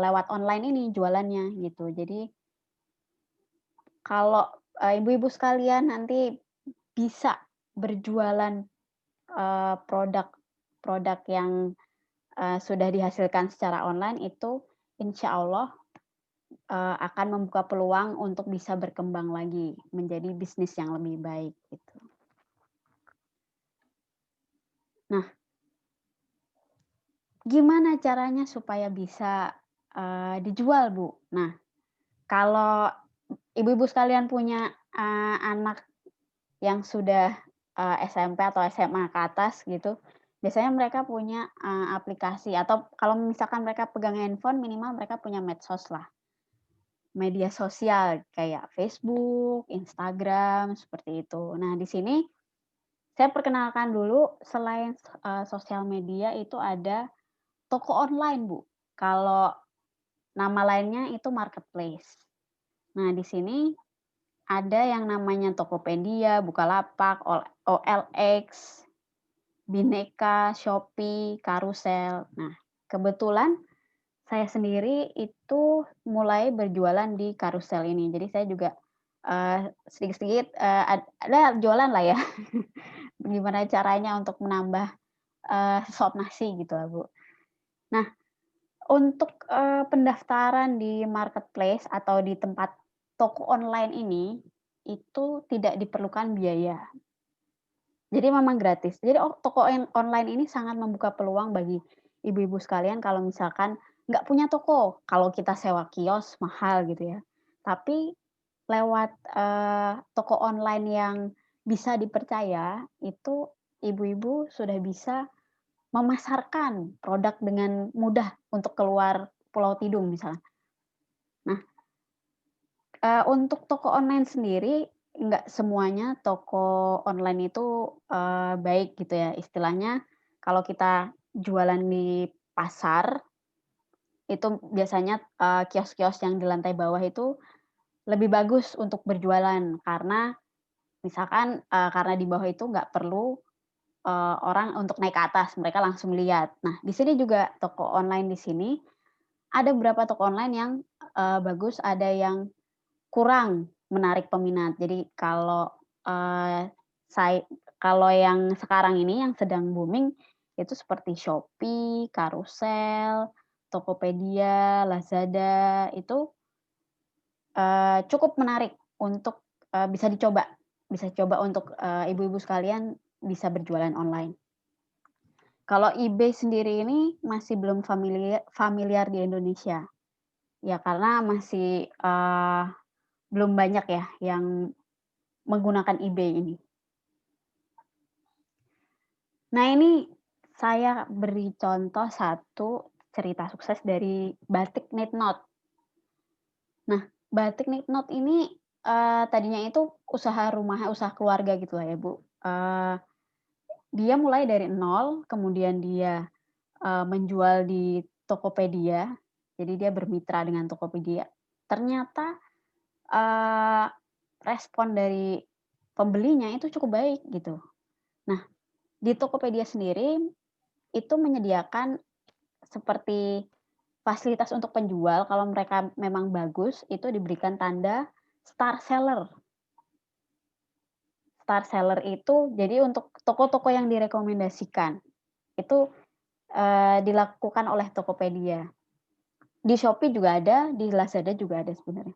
[SPEAKER 8] lewat online ini jualannya gitu. Jadi kalau ibu-ibu sekalian nanti bisa berjualan produk yang sudah dihasilkan secara online itu insya Allah akan membuka peluang untuk bisa berkembang lagi menjadi bisnis yang lebih baik gitu. Nah, gimana caranya supaya bisa dijual, Bu? Nah, kalau ibu-ibu sekalian punya anak yang sudah SMP atau SMA ke atas gitu, biasanya mereka punya aplikasi, atau kalau misalkan mereka pegang handphone, minimal mereka punya medsos lah. Media sosial kayak Facebook, Instagram, seperti itu. Nah, di sini saya perkenalkan dulu, selain sosial media itu ada toko online, Bu. Kalau nama lainnya itu marketplace. Nah, di sini ada yang namanya Tokopedia, Bukalapak, OLX, Bineka, Shopee, Carousel. Nah, kebetulan saya sendiri itu mulai berjualan di Carousel ini. Jadi saya juga sedikit-sedikit ada jualan lah ya. Gimana caranya untuk menambah sop nasi gitu lah, Bu. Nah, untuk pendaftaran di marketplace atau di tempat toko online ini, itu tidak diperlukan biaya. Jadi memang gratis. Jadi toko online ini sangat membuka peluang bagi ibu-ibu sekalian kalau misalkan nggak punya toko. Kalau kita sewa kios mahal gitu ya. Tapi lewat toko online yang bisa dipercaya, itu ibu-ibu sudah bisa memasarkan produk dengan mudah untuk keluar Pulau Tidung misalnya. Nah, untuk toko online sendiri, nggak semuanya toko online itu baik gitu ya. Istilahnya kalau kita jualan di pasar, itu biasanya kios-kios yang di lantai bawah itu lebih bagus untuk berjualan, karena misalkan karena di bawah itu nggak perlu orang untuk naik ke atas, mereka langsung lihat. Nah, di sini juga toko online di sini ada beberapa toko online yang bagus, ada yang kurang menarik peminat. Jadi kalau kalau yang sekarang ini yang sedang booming itu seperti Shopee, Carousel, Tokopedia, Lazada, itu cukup menarik untuk bisa dicoba. Bisa coba untuk ibu-ibu sekalian bisa berjualan online. Kalau eBay sendiri ini masih belum familiar di Indonesia. Ya karena masih belum banyak ya yang menggunakan eBay ini. Nah, ini saya beri contoh satu cerita sukses dari Batik Knit Knot. Nah, Batik Knit Knot ini tadinya itu usaha rumah, usaha keluarga gitu lah ya, Bu. Dia mulai dari nol, kemudian dia menjual di Tokopedia. Jadi dia bermitra dengan Tokopedia. Ternyata respon dari pembelinya itu cukup baik gitu. Nah, di Tokopedia sendiri itu menyediakan seperti fasilitas untuk penjual, kalau mereka memang bagus, itu diberikan tanda star seller. Star seller itu jadi untuk toko-toko yang direkomendasikan. Itu dilakukan oleh Tokopedia. Di Shopee juga ada, di Lazada juga ada sebenarnya.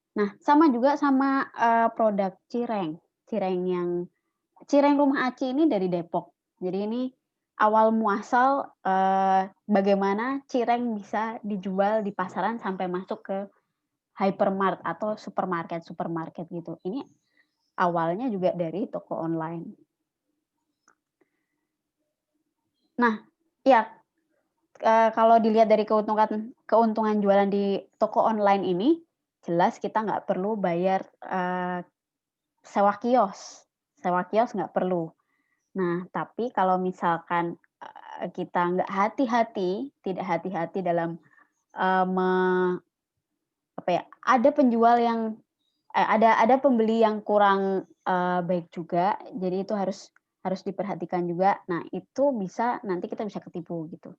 [SPEAKER 8] Nah, sama juga sama produk cireng. Cireng Rumah Aci ini dari Depok. Jadi ini awal muasal bagaimana cireng bisa dijual di pasaran sampai masuk ke hypermart atau supermarket gitu. Ini awalnya juga dari toko online. Nah, ya kalau dilihat dari keuntungan jualan di toko online ini, jelas kita nggak perlu bayar sewa kios. Sewa kios nggak perlu. Nah, tapi kalau misalkan kita nggak hati-hati, tidak hati-hati dalam ada penjual yang ada pembeli yang kurang baik juga, jadi itu harus diperhatikan juga. Nah, itu nanti kita bisa ketipu gitu.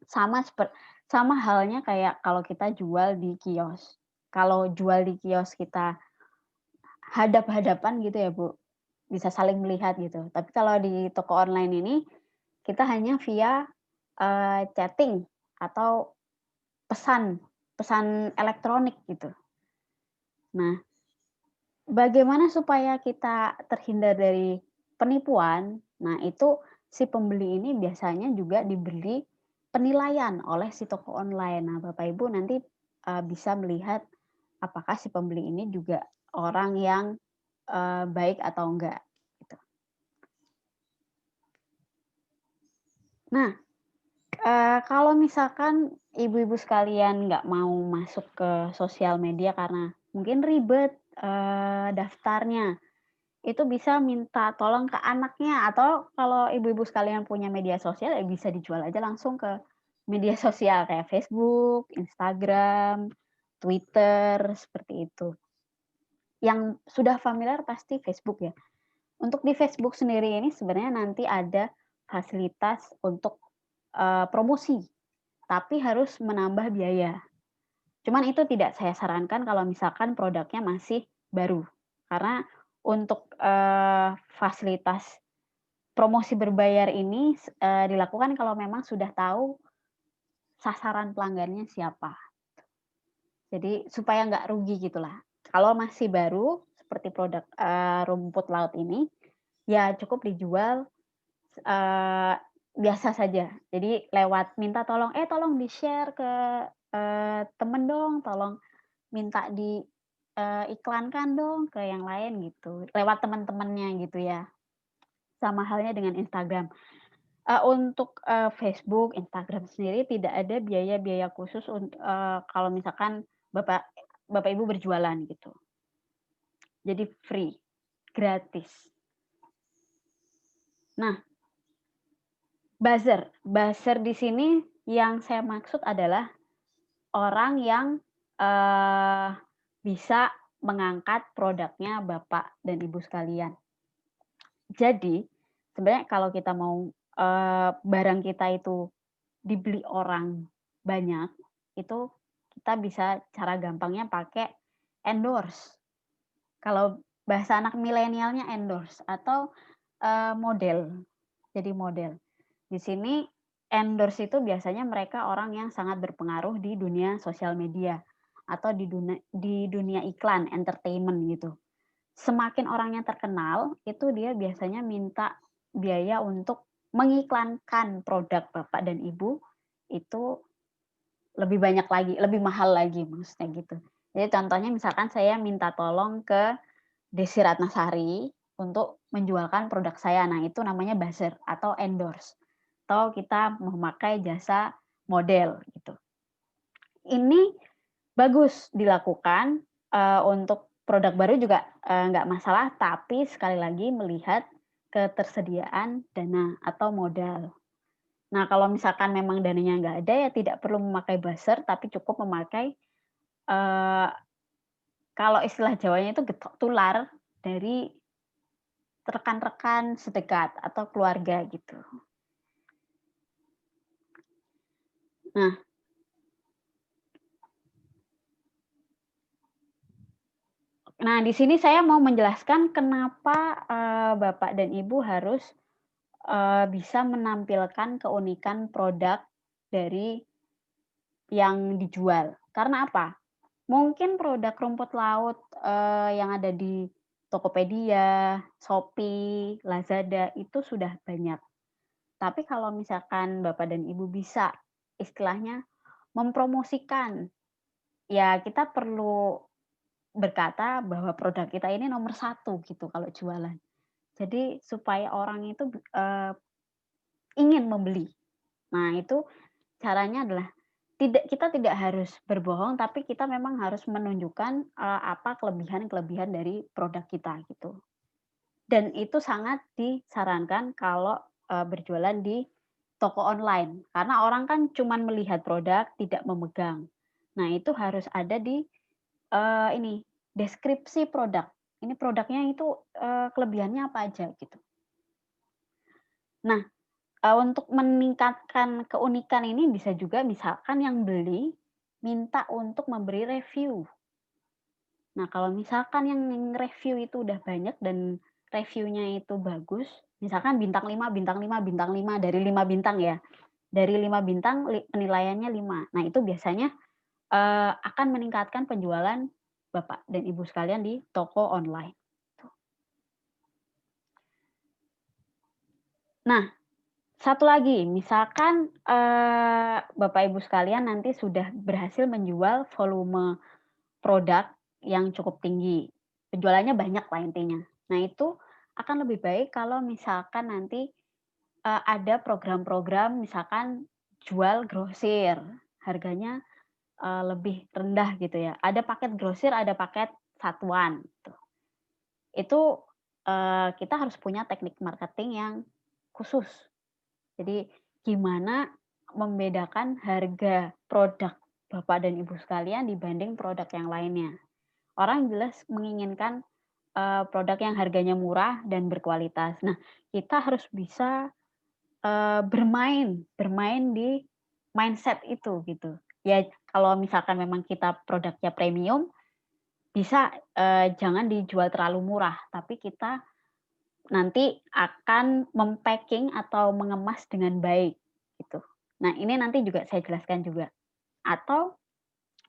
[SPEAKER 8] Sama halnya kayak kalau kita jual di kios. Kalau jual di kios kita hadap-hadapan gitu ya, Bu, bisa saling melihat gitu. Tapi kalau di toko online ini kita hanya via chatting atau pesan elektronik gitu. Nah, bagaimana supaya kita terhindar dari penipuan? Nah, itu si pembeli ini biasanya juga diberi penilaian oleh si toko online. Nah, Bapak Ibu nanti bisa melihat apakah si pembeli ini juga orang yang baik atau enggak. Gitu. Nah, kalau misalkan ibu-ibu sekalian nggak mau masuk ke sosial media karena mungkin ribet daftarnya, itu bisa minta tolong ke anaknya, atau kalau ibu-ibu sekalian punya media sosial, ya bisa dijual aja langsung ke media sosial kayak Facebook, Instagram, Twitter, seperti itu. Yang sudah familiar pasti Facebook ya. Untuk di Facebook sendiri ini sebenarnya nanti ada fasilitas untuk promosi, tapi harus menambah biaya. Cuman itu tidak saya sarankan kalau misalkan produknya masih baru. Karena untuk fasilitas promosi berbayar ini dilakukan kalau memang sudah tahu sasaran pelanggannya siapa. Jadi supaya nggak rugi gitulah. Kalau masih baru seperti produk rumput laut ini, ya cukup dijual biasa saja. Jadi lewat minta tolong, tolong di-share ke temen dong, tolong minta di iklankan dong ke yang lain gitu, lewat teman-temannya gitu ya. Sama halnya dengan Instagram. Untuk Facebook, Instagram sendiri tidak ada biaya-biaya khusus untuk kalau misalkan Bapak Ibu berjualan gitu. Jadi free, gratis. Nah, buzzer di sini yang saya maksud adalah orang yang bisa mengangkat produknya Bapak dan Ibu sekalian. Jadi, sebenarnya kalau kita mau barang kita itu dibeli orang banyak, itu kita bisa cara gampangnya pakai endorse. Kalau bahasa anak milenialnya endorse atau model. Jadi model. Di sini endorse itu biasanya mereka orang yang sangat berpengaruh di dunia sosial media atau di dunia iklan, entertainment gitu. Semakin orangnya terkenal, itu dia biasanya minta biaya untuk mengiklankan produk Bapak dan Ibu itu lebih banyak lagi, lebih mahal lagi maksudnya gitu. Jadi contohnya misalkan saya minta tolong ke Desi Ratnasari untuk menjualkan produk saya. Nah, itu namanya buzzer atau endorse. Atau kita memakai jasa model gitu. Ini bagus dilakukan untuk produk baru juga nggak masalah, tapi sekali lagi melihat ketersediaan dana atau modal. Nah, kalau misalkan memang dananya nggak ada, ya tidak perlu memakai buzzer, tapi cukup memakai kalau istilah Jawanya itu getok tular dari rekan-rekan sedekat atau keluarga gitu. Nah, di sini saya mau menjelaskan kenapa Bapak dan Ibu harus bisa menampilkan keunikan produk dari yang dijual. Karena apa? Mungkin produk rumput laut yang ada di Tokopedia, Shopee, Lazada itu sudah banyak. Tapi kalau misalkan Bapak dan Ibu bisa istilahnya mempromosikan, ya kita perlu berkata bahwa produk kita ini nomor 1 gitu kalau jualan. Jadi supaya orang itu ingin membeli. Nah, itu caranya adalah kita tidak harus berbohong, tapi kita memang harus menunjukkan apa kelebihan-kelebihan dari produk kita gitu. Dan itu sangat disarankan kalau berjualan di toko online, karena orang kan cuma melihat produk, tidak memegang. Nah, itu harus ada di ini deskripsi produk. Ini produknya itu kelebihannya apa aja gitu. Nah, untuk meningkatkan keunikan ini bisa juga misalkan yang beli minta untuk memberi review. Nah, kalau misalkan yang review itu udah banyak dan reviewnya itu bagus, misalkan bintang 5, bintang 5, bintang 5, dari 5 bintang ya. Dari 5 bintang penilaiannya 5. Nah, itu biasanya akan meningkatkan penjualan Bapak dan Ibu sekalian di toko online. Nah, satu lagi, misalkan Bapak Ibu sekalian nanti sudah berhasil menjual volume produk yang cukup tinggi. Penjualannya banyak lah intinya. Nah, itu akan lebih baik kalau misalkan nanti ada program-program misalkan jual grosir, harganya lebih rendah gitu ya. Ada paket grosir, ada paket satuan. Gitu. Itu kita harus punya teknik marketing yang khusus. Jadi gimana membedakan harga produk Bapak dan Ibu sekalian dibanding produk yang lainnya. Orang jelas menginginkan produk yang harganya murah dan berkualitas. Nah, kita harus bisa bermain di mindset itu gitu. Ya kalau misalkan memang kita produknya premium, bisa jangan dijual terlalu murah, tapi kita nanti akan mempacking atau mengemas dengan baik gitu. Nah, ini nanti juga saya jelaskan juga. Atau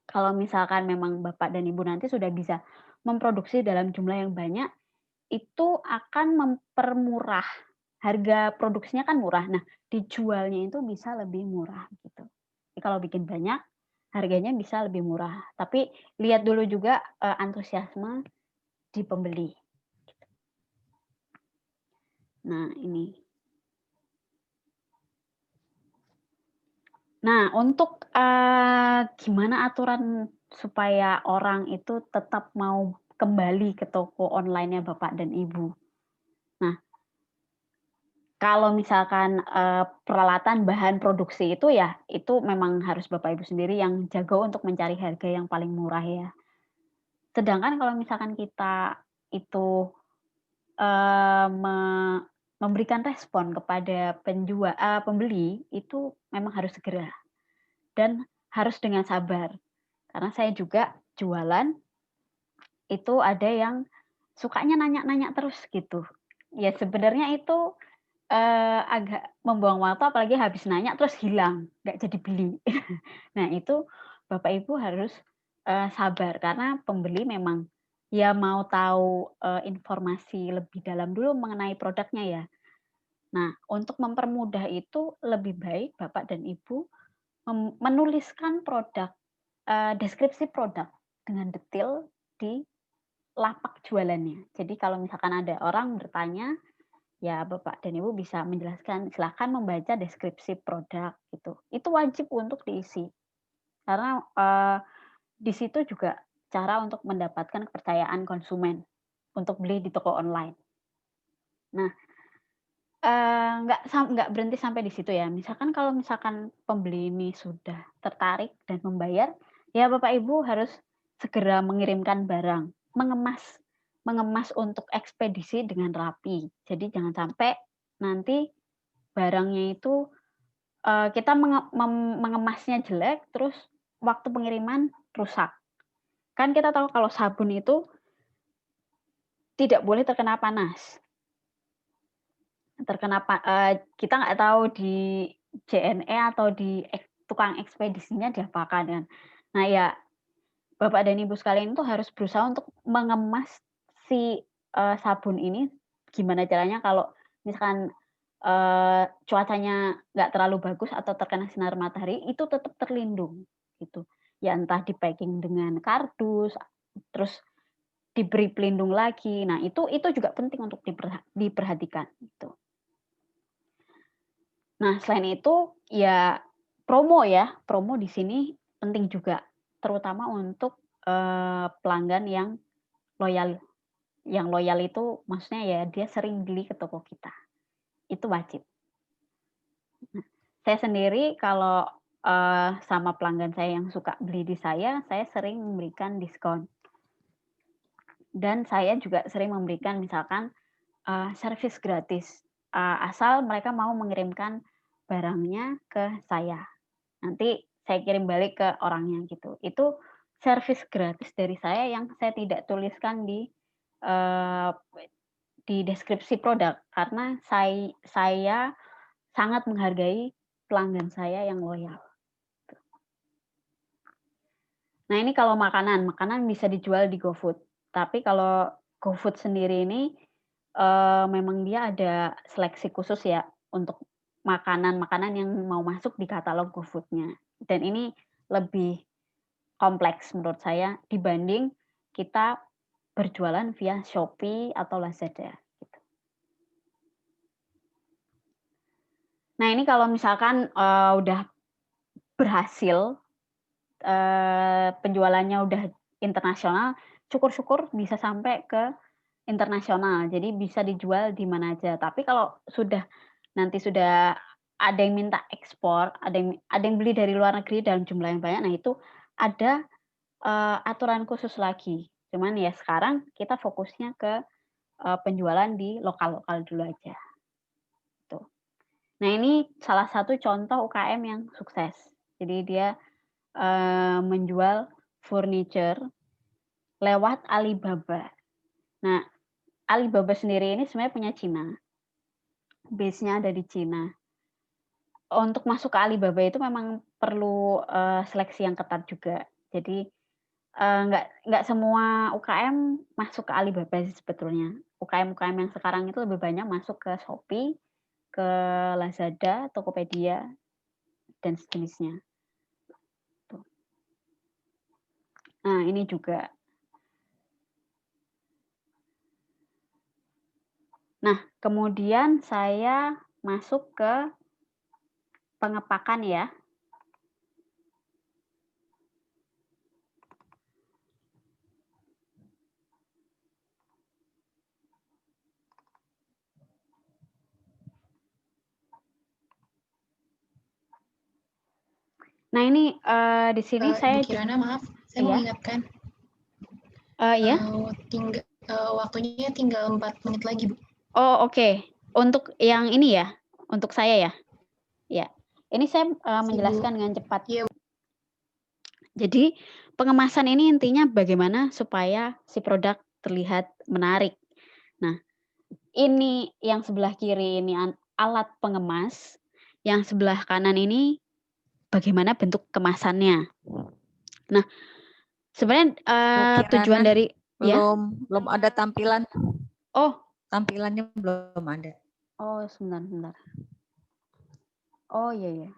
[SPEAKER 8] kalau misalkan memang Bapak dan Ibu nanti sudah bisa memproduksi dalam jumlah yang banyak, itu akan mempermurah harga produksinya kan murah. Nah, dijualnya itu bisa lebih murah gitu. Jadi kalau bikin banyak, harganya bisa lebih murah. Tapi lihat dulu juga antusiasme di pembeli. Nah, ini. Nah, untuk gimana aturan supaya orang itu tetap mau kembali ke toko online-nya Bapak dan Ibu. Nah, kalau misalkan peralatan bahan produksi itu ya, itu memang harus Bapak Ibu sendiri yang jago untuk mencari harga yang paling murah ya. Sedangkan kalau misalkan kita itu memberikan respon kepada pembeli, itu memang harus segera dan harus dengan sabar. Karena saya juga jualan, itu ada yang sukanya nanya-nanya terus gitu. Ya sebenarnya itu agak membuang waktu, apalagi habis nanya terus hilang, nggak jadi beli. Nah itu Bapak Ibu harus sabar, karena pembeli memang ya mau tahu informasi lebih dalam dulu mengenai produknya ya. Nah untuk mempermudah itu lebih baik Bapak dan Ibu menuliskan produk, deskripsi produk dengan detail di lapak jualannya. Jadi kalau misalkan ada orang bertanya, ya Bapak dan Ibu bisa menjelaskan, silakan membaca deskripsi produk gitu. Itu wajib untuk diisi. Karena di situ juga cara untuk mendapatkan kepercayaan konsumen untuk beli di toko online. Nah, nggak berhenti sampai di situ ya. Misalkan kalau misalkan pembeli ini sudah tertarik dan membayar, ya Bapak Ibu harus segera mengirimkan barang, mengemas untuk ekspedisi dengan rapi. Jadi jangan sampai nanti barangnya itu kita mengemasnya jelek, terus waktu pengiriman rusak. Kan kita tahu kalau sabun itu tidak boleh terkena panas. Kita nggak tahu di JNE atau di tukang ekspedisinya diapakan kan. Nah ya Bapak dan Ibu sekalian itu harus berusaha untuk mengemas si sabun ini gimana caranya kalau misalkan cuacanya nggak terlalu bagus atau terkena sinar matahari itu tetap terlindung gitu. Ya entah di packing dengan kardus, terus diberi pelindung lagi. Nah itu juga penting untuk diperhatikan gitu. Nah, selain itu ya promo di sini penting juga, terutama untuk pelanggan yang loyal. Yang loyal itu maksudnya ya dia sering beli ke toko kita. Itu wajib. Nah, saya sendiri kalau sama pelanggan saya yang suka beli di saya sering memberikan diskon. Dan saya juga sering memberikan misalkan servis gratis. Asal mereka mau mengirimkan barangnya ke saya. Nanti saya kirim balik ke orangnya gitu. Itu servis gratis dari saya yang saya tidak tuliskan di deskripsi produk karena saya sangat menghargai pelanggan saya yang loyal. Nah, ini kalau makanan bisa dijual di GoFood. Tapi kalau GoFood sendiri ini memang dia ada seleksi khusus ya untuk makanan-makanan yang mau masuk di katalog GoFood-nya. Dan ini lebih kompleks menurut saya dibanding kita berjualan via Shopee atau Lazada. Gitu. Nah, ini kalau misalkan udah berhasil, penjualannya udah internasional, syukur-syukur bisa sampai ke internasional. Jadi bisa dijual di mana aja. Tapi kalau nanti sudah ada yang minta ekspor, ada yang beli dari luar negeri dalam jumlah yang banyak, nah itu ada aturan khusus lagi. Cuman ya sekarang kita fokusnya ke penjualan di lokal-lokal dulu aja. Tuh. Nah, ini salah satu contoh UKM yang sukses. Jadi dia menjual furniture lewat Alibaba. Nah, Alibaba sendiri ini sebenarnya punya Cina. Base-nya ada di Cina. Untuk masuk ke Alibaba itu memang perlu seleksi yang ketat juga. Jadi nggak semua UKM masuk ke Alibaba sih sebetulnya. UKM-UKM yang sekarang itu lebih banyak masuk ke Shopee, ke Lazada, Tokopedia, dan sejenisnya. Tuh. Nah, ini juga. Nah, kemudian saya masuk ke pengepakan ya. Nah, ini di sini saya
[SPEAKER 1] Ibu Kirana, maaf, saya mau ingatkan.
[SPEAKER 8] Iya.
[SPEAKER 1] Waktunya tinggal 4 menit lagi, Bu.
[SPEAKER 8] Oh, oke. Untuk yang ini ya, untuk saya ya. Ya. Ini saya menjelaskan dengan cepat.
[SPEAKER 1] Iya.
[SPEAKER 8] Jadi, pengemasan ini intinya bagaimana supaya si produk terlihat menarik. Nah, ini yang sebelah kiri ini alat pengemas, yang sebelah kanan ini bagaimana bentuk kemasannya. Nah, sebenarnya tujuan dari
[SPEAKER 2] belum ada tampilan.
[SPEAKER 8] Oh,
[SPEAKER 2] tampilannya belum ada.
[SPEAKER 8] Oh, sebentar. Oh, iya.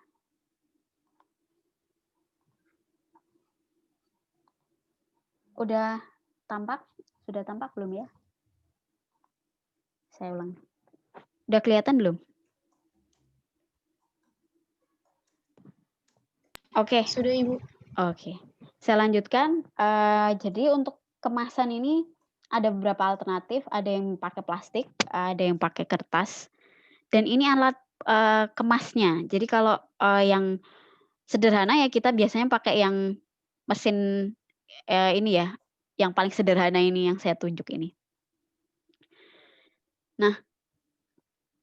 [SPEAKER 8] Udah tampak? Sudah tampak belum ya? Saya ulang. Udah kelihatan belum? Oke.
[SPEAKER 1] Sudah, Ibu.
[SPEAKER 8] Oke. Saya lanjutkan. Jadi untuk kemasan ini ada beberapa alternatif. Ada yang pakai plastik, ada yang pakai kertas. Dan ini alat kemasnya. Jadi kalau yang sederhana ya kita biasanya pakai yang mesin ini ya, yang paling sederhana ini yang saya tunjuk ini. Nah,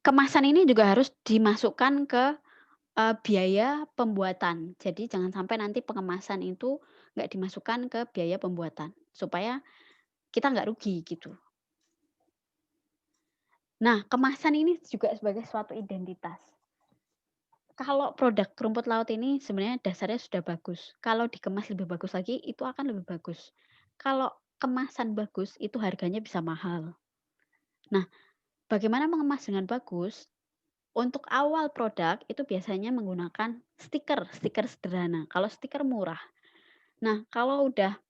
[SPEAKER 8] kemasan ini juga harus dimasukkan ke biaya pembuatan. Jadi jangan sampai nanti pengemasan itu nggak dimasukkan ke biaya pembuatan, supaya kita nggak rugi gitu. Nah, kemasan ini juga sebagai suatu identitas. Kalau produk rumput laut ini sebenarnya dasarnya sudah bagus. Kalau dikemas lebih bagus lagi, itu akan lebih bagus. Kalau kemasan bagus, itu harganya bisa mahal. Nah, bagaimana mengemas dengan bagus? Untuk awal produk itu biasanya menggunakan stiker sederhana. Kalau stiker murah. Nah, kalau udah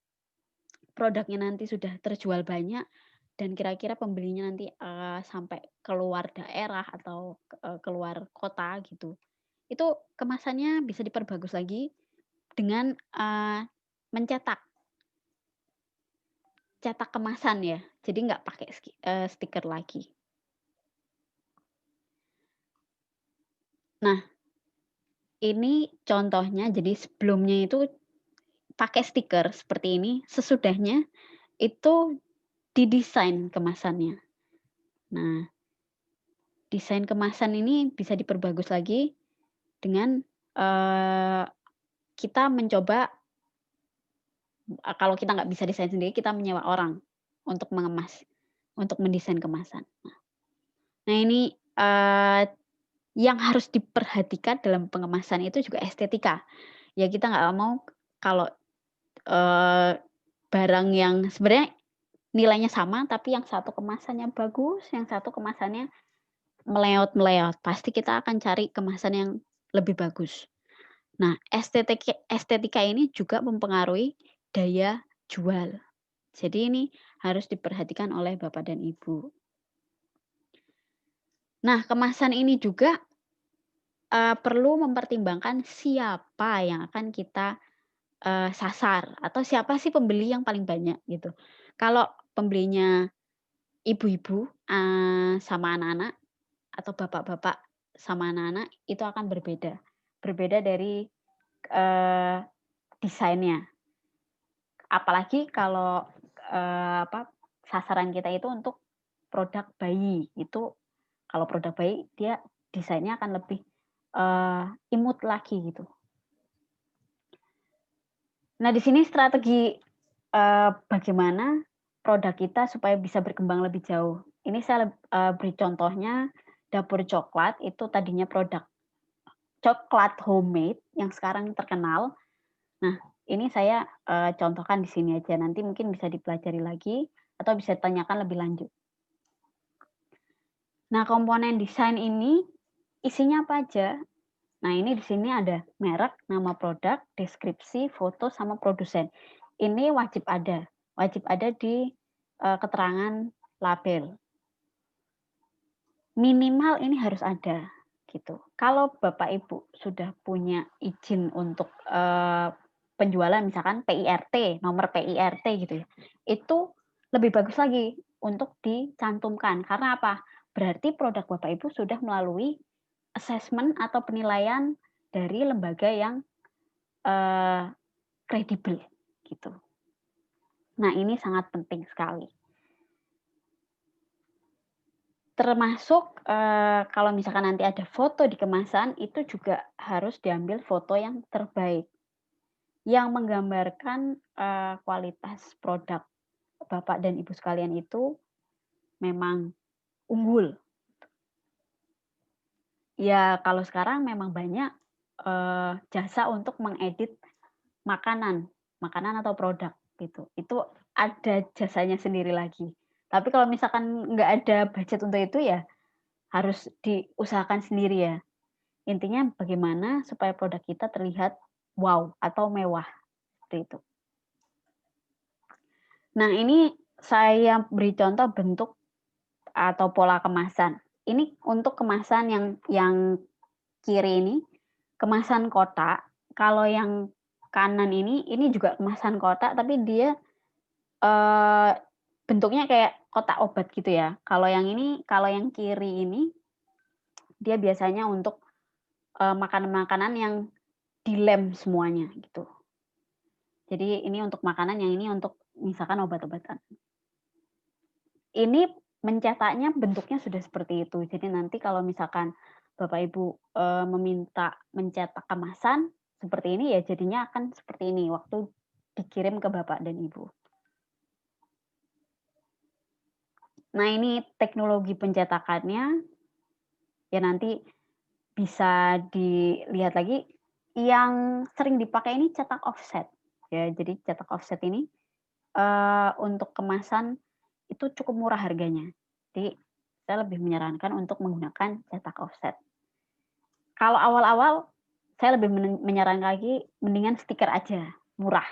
[SPEAKER 8] produknya nanti sudah terjual banyak dan kira-kira pembelinya nanti sampai keluar daerah atau keluar kota gitu, itu kemasannya bisa diperbagus lagi dengan mencetak kemasan ya. Jadi nggak pakai stiker lagi. Nah, ini contohnya. Jadi sebelumnya itu pakai stiker seperti ini, sesudahnya itu didesain kemasannya. Nah, desain kemasan ini bisa diperbagus lagi dengan kita mencoba, kalau kita nggak bisa desain sendiri, kita menyewa orang untuk mengemas, untuk mendesain kemasan. Nah, ini yang harus diperhatikan dalam pengemasan itu juga estetika. Ya kita nggak mau kalau barang yang sebenarnya nilainya sama, tapi yang satu kemasannya bagus, yang satu kemasannya meleot-meleot. Pasti kita akan cari kemasan yang lebih bagus. Nah, estetika ini juga mempengaruhi daya jual. Jadi ini harus diperhatikan oleh Bapak dan Ibu. Nah, kemasan ini juga perlu mempertimbangkan siapa yang akan kita sasar atau siapa sih pembeli yang paling banyak gitu. Kalau pembelinya ibu-ibu sama anak-anak atau bapak-bapak sama anak-anak itu akan berbeda. Berbeda dari desainnya. Apalagi kalau sasaran kita itu untuk produk bayi. Itu kalau produk bayi dia desainnya akan lebih imut lagi gitu. Nah, di sini strategi bagaimana produk kita supaya bisa berkembang lebih jauh. Ini saya beri contohnya dapur coklat itu tadinya produk coklat homemade yang sekarang terkenal. Nah, ini saya contohkan di sini aja. Nanti mungkin bisa dipelajari lagi atau bisa tanyakan lebih lanjut. Nah, komponen desain ini isinya apa aja? Nah, ini di sini ada merek, nama produk, deskripsi, foto, sama produsen. Ini wajib ada di keterangan label. Minimal ini harus ada gitu. Kalau Bapak Ibu sudah punya izin untuk penjualan misalkan PIRT, nomor PIRT gitu ya. Itu lebih bagus lagi untuk dicantumkan. Karena apa? Berarti produk Bapak Ibu sudah melalui assessment atau penilaian dari lembaga yang kredibel gitu. Nah, ini sangat penting sekali. Termasuk kalau misalkan nanti ada foto di kemasan, itu juga harus diambil foto yang terbaik, yang menggambarkan kualitas produk Bapak dan Ibu sekalian itu memang unggul. Ya, kalau sekarang memang banyak jasa untuk mengedit makanan atau produk gitu. Itu ada jasanya sendiri lagi. Tapi kalau misalkan nggak ada budget untuk itu ya harus diusahakan sendiri ya. Intinya bagaimana supaya produk kita terlihat wow atau mewah seperti itu. Nah, ini saya beri contoh bentuk atau pola kemasan. Ini untuk kemasan yang kiri ini kemasan kotak. Kalau yang kanan ini juga kemasan kotak, tapi dia bentuknya kayak kotak obat gitu ya. Kalau yang kiri ini dia biasanya untuk makanan-makanan yang dilem semuanya gitu. Jadi ini untuk makanan, yang ini untuk misalkan obat-obatan. Ini mencetaknya bentuknya sudah seperti itu. Jadi nanti kalau misalkan Bapak Ibu meminta mencetak kemasan seperti ini ya jadinya akan seperti ini waktu dikirim ke Bapak dan Ibu. Nah, ini teknologi pencetakannya. Ya nanti bisa dilihat lagi. Yang sering dipakai ini cetak offset. Ya, jadi cetak offset ini untuk kemasan itu cukup murah harganya. Jadi saya lebih menyarankan untuk menggunakan cetak offset. Kalau awal-awal saya lebih menyarankan lagi mendingan stiker aja, murah.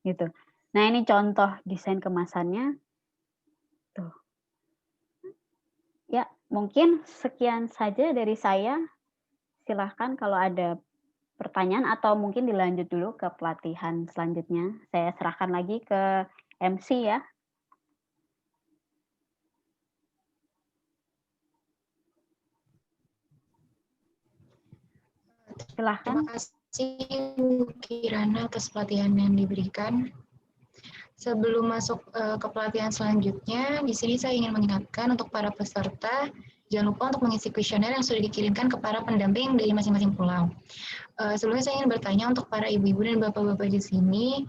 [SPEAKER 8] Gitu. Nah, ini contoh desain kemasannya. Tuh. Ya, mungkin sekian saja dari saya. Silahkan kalau ada pertanyaan atau mungkin dilanjut dulu ke pelatihan selanjutnya. Saya serahkan lagi ke MC ya. Silahkan.
[SPEAKER 1] Terima kasih Bu Kirana atas pelatihan yang diberikan. Sebelum masuk ke pelatihan selanjutnya, di sini saya ingin mengingatkan untuk para peserta, jangan lupa untuk mengisi kuesioner yang sudah dikirimkan ke para pendamping dari masing-masing pulau. Sebelumnya saya ingin bertanya untuk para ibu-ibu dan bapak-bapak di sini,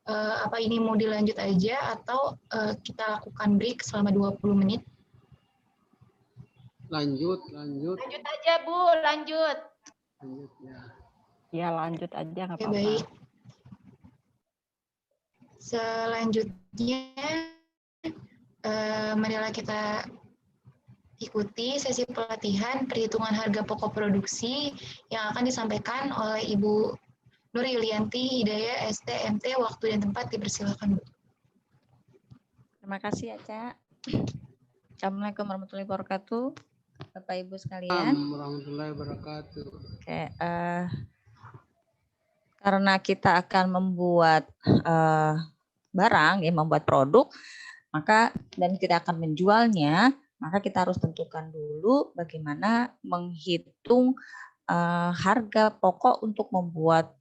[SPEAKER 1] apa ini mau dilanjut aja atau kita lakukan break selama 20 menit?
[SPEAKER 3] Lanjut.
[SPEAKER 5] Lanjut aja Bu, lanjut.
[SPEAKER 3] Lanjut ya.
[SPEAKER 7] Ya lanjut aja nggak
[SPEAKER 1] Oke,
[SPEAKER 7] apa-apa.
[SPEAKER 1] baik. Selanjutnya, marilah kita ikuti sesi pelatihan perhitungan harga pokok produksi yang akan disampaikan oleh Ibu Nur Yulianti Hidayah STMT. Waktu dan tempat dipersilakan, Bu.
[SPEAKER 2] Terima kasih, Aca. Assalamualaikum warahmatullahi wabarakatuh. Bapak Ibu sekalian.
[SPEAKER 3] Warahmatullahi wabarakatuh.
[SPEAKER 2] Oke, karena kita akan membuat barang, ya, membuat produk, maka dan kita akan menjualnya, maka kita harus tentukan dulu bagaimana menghitung harga pokok untuk membuat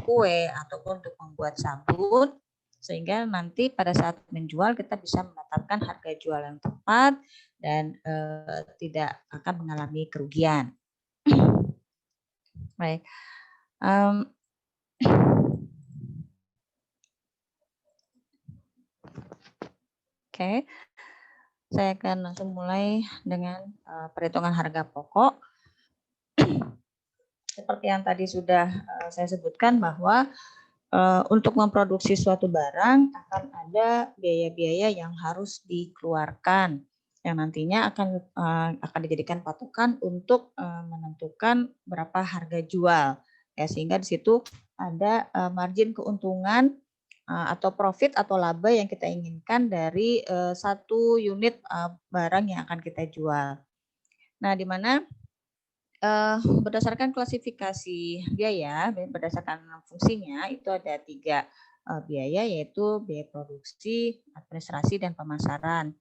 [SPEAKER 2] kue ataupun untuk membuat sabun, sehingga nanti pada saat menjual kita bisa menetapkan harga jual yang tepat dan tidak akan mengalami kerugian. Baik. Oke, saya akan langsung mulai dengan perhitungan harga pokok. Seperti yang tadi sudah saya sebutkan bahwa untuk memproduksi suatu barang akan ada biaya-biaya yang harus dikeluarkan, yang nantinya akan dijadikan patokan untuk menentukan berapa harga jual, ya, sehingga di situ ada margin keuntungan atau profit atau laba yang kita inginkan dari satu unit barang yang akan kita jual. Nah, di mana berdasarkan klasifikasi biaya, berdasarkan fungsinya itu ada 3 biaya, yaitu biaya produksi, administrasi, dan pemasaran.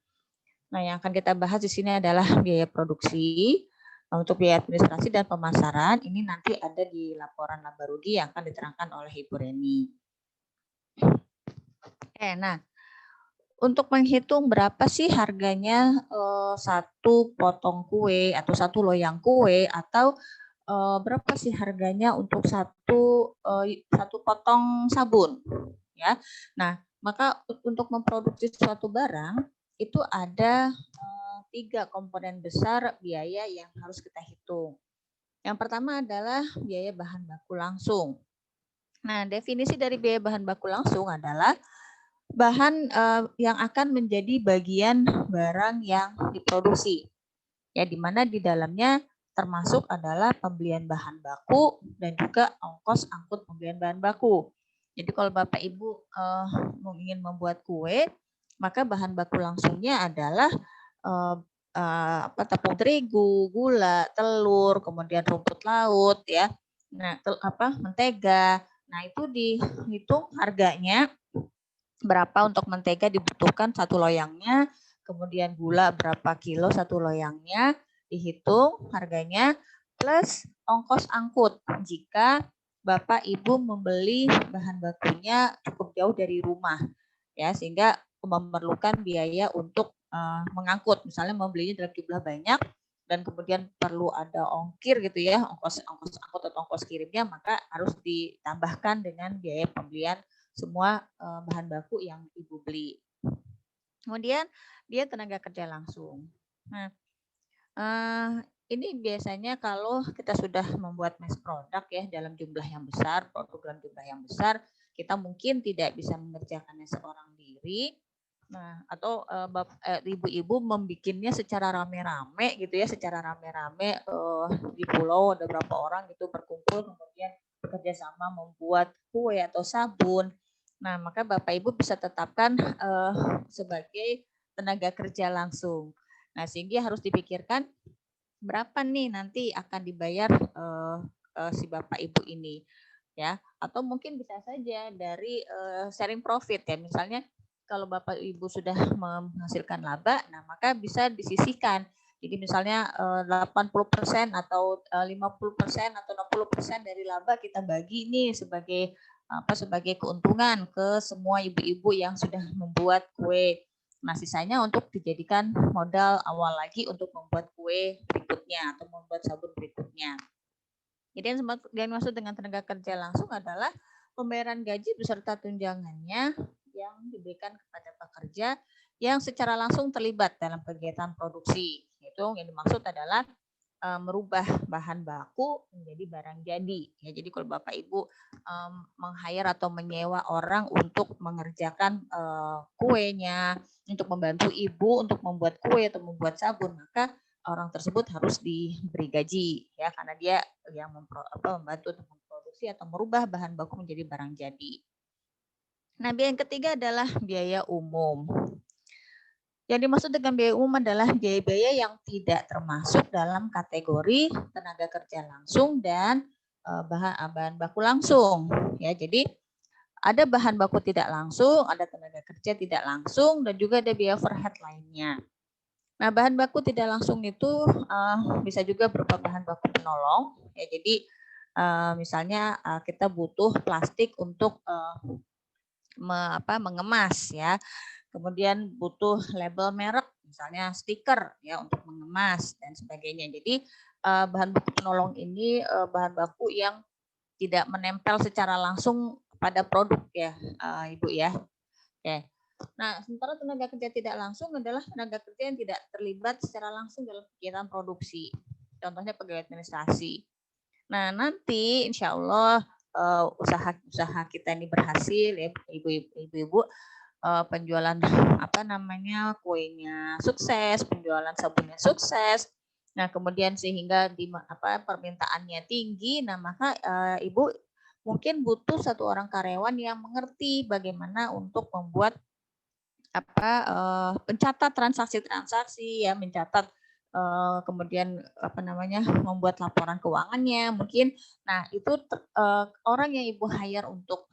[SPEAKER 2] Nah, yang akan kita bahas di sini adalah biaya produksi. Untuk biaya administrasi dan pemasaran ini nanti ada di laporan laba rugi yang akan diterangkan oleh Ibu Reni. Nah, untuk menghitung berapa sih harganya satu potong kue atau satu loyang kue, atau berapa sih harganya untuk satu potong sabun, ya. Nah, maka untuk memproduksi suatu barang itu ada 3 komponen besar biaya yang harus kita hitung. Yang pertama adalah biaya bahan baku langsung. Nah, definisi dari biaya bahan baku langsung adalah bahan yang akan menjadi bagian barang yang diproduksi, ya, di mana di dalamnya termasuk adalah pembelian bahan baku dan juga ongkos angkut pembelian bahan baku. Jadi kalau Bapak Ibu ingin membuat kue, maka bahan baku langsungnya adalah tepung terigu, gula, telur, kemudian rumput laut, ya. Nah, mentega. Nah, itu dihitung harganya berapa untuk mentega dibutuhkan satu loyangnya, kemudian gula berapa kilo satu loyangnya, dihitung harganya plus ongkos angkut jika Bapak Ibu membeli bahan bakunya cukup jauh dari rumah, ya, sehingga memerlukan biaya untuk mengangkut, misalnya membelinya dalam jumlah banyak dan kemudian perlu ada ongkir gitu, ya, ongkos angkut atau ongkos kirimnya, maka harus ditambahkan dengan biaya pembelian semua bahan baku yang Ibu beli. Kemudian dia tenaga kerja langsung. Nah, ini biasanya kalau kita sudah membuat mass product, ya, dalam jumlah yang besar, produk dalam jumlah yang besar, kita mungkin tidak bisa mengerjakannya seorang diri. Nah, atau ibu-ibu membikinnya secara rame-rame gitu, ya, secara rame-rame di pulau ada berapa orang gitu berkumpul kemudian bekerja sama membuat kue atau sabun. Nah, maka Bapak Ibu bisa tetapkan sebagai tenaga kerja langsung. Nah, sehingga harus dipikirkan berapa nih nanti akan dibayar si Bapak Ibu ini, ya. Atau mungkin bisa saja dari sharing profit, ya. Misalnya kalau Bapak Ibu sudah menghasilkan laba, nah maka bisa disisihkan. Jadi misalnya 80% atau 50% atau 60% dari laba kita bagi nih sebagai keuntungan ke semua ibu-ibu yang sudah membuat kue. Nah, sisanya untuk dijadikan modal awal lagi untuk membuat kue berikutnya atau membuat sabun berikutnya. Jadi yang dimaksud dengan tenaga kerja langsung adalah pembayaran gaji beserta tunjangannya yang diberikan kepada pekerja yang secara langsung terlibat dalam kegiatan produksi. Itu yang dimaksud adalah merubah bahan baku menjadi barang jadi. Ya, jadi kalau Bapak Ibu meng-hire atau menyewa orang untuk mengerjakan kuenya, untuk membantu Ibu untuk membuat kue atau membuat sabun, maka orang tersebut harus diberi gaji, ya, karena dia yang membantu untuk memproduksi atau merubah bahan baku menjadi barang jadi. Nah, biaya yang ketiga adalah biaya umum. Yang dimaksud dengan biaya umum adalah biaya-biaya yang tidak termasuk dalam kategori tenaga kerja langsung dan bahan baku langsung. Ya, jadi ada bahan baku tidak langsung, ada tenaga kerja tidak langsung, dan juga ada biaya overhead lainnya. Nah, bahan baku tidak langsung itu bisa juga berupa bahan baku penolong. Ya, jadi misalnya kita butuh plastik untuk mengemas, ya. Kemudian butuh label merek, misalnya stiker ya untuk mengemas dan sebagainya. Jadi bahan baku penolong ini bahan baku yang tidak menempel secara langsung pada produk ya, Ibu ya. Oke. Nah, sementara tenaga kerja tidak langsung adalah tenaga kerja yang tidak terlibat secara langsung dalam kegiatan produksi. Contohnya pegawai administrasi. Nah, nanti insya Allah usaha kita ini berhasil ya, ibu-ibu. Penjualan kuenya sukses, penjualan sabunnya sukses. Nah, kemudian sehingga permintaannya tinggi, nah maka Ibu mungkin butuh satu orang karyawan yang mengerti bagaimana untuk membuat mencatat transaksi-transaksi ya, mencatat kemudian membuat laporan keuangannya mungkin. Nah, itu orang yang Ibu hire untuk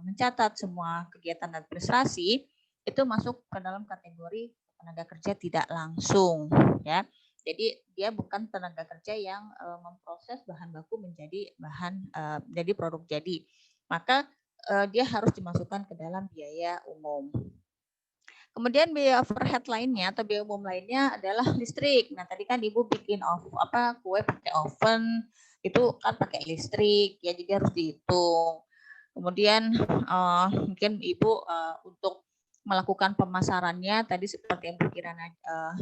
[SPEAKER 2] mencatat semua kegiatan administrasi itu masuk ke dalam kategori tenaga kerja tidak langsung ya. Jadi dia bukan tenaga kerja yang memproses bahan baku menjadi jadi produk jadi. Maka dia harus dimasukkan ke dalam biaya umum. Kemudian biaya overhead lainnya atau biaya umum lainnya adalah listrik. Nah, tadi kan Ibu bikin kue pakai oven, itu kan pakai listrik ya, jadi harus dihitung. Kemudian mungkin Ibu untuk melakukan pemasarannya tadi seperti yang Bu Kirana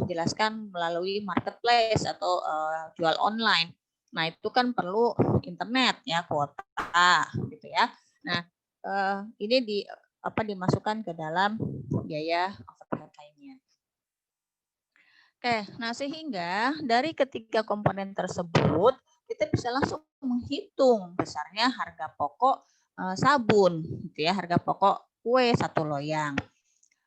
[SPEAKER 2] jelaskan melalui marketplace atau jual online. Nah, itu kan perlu internet ya, kuota gitu ya. Nah, ini dimasukkan ke dalam biaya overhead lainnya. Oke, nah sehingga dari ketiga komponen tersebut kita bisa langsung menghitung besarnya harga pokok sabun, gitu ya, harga pokok kue 1 loyang.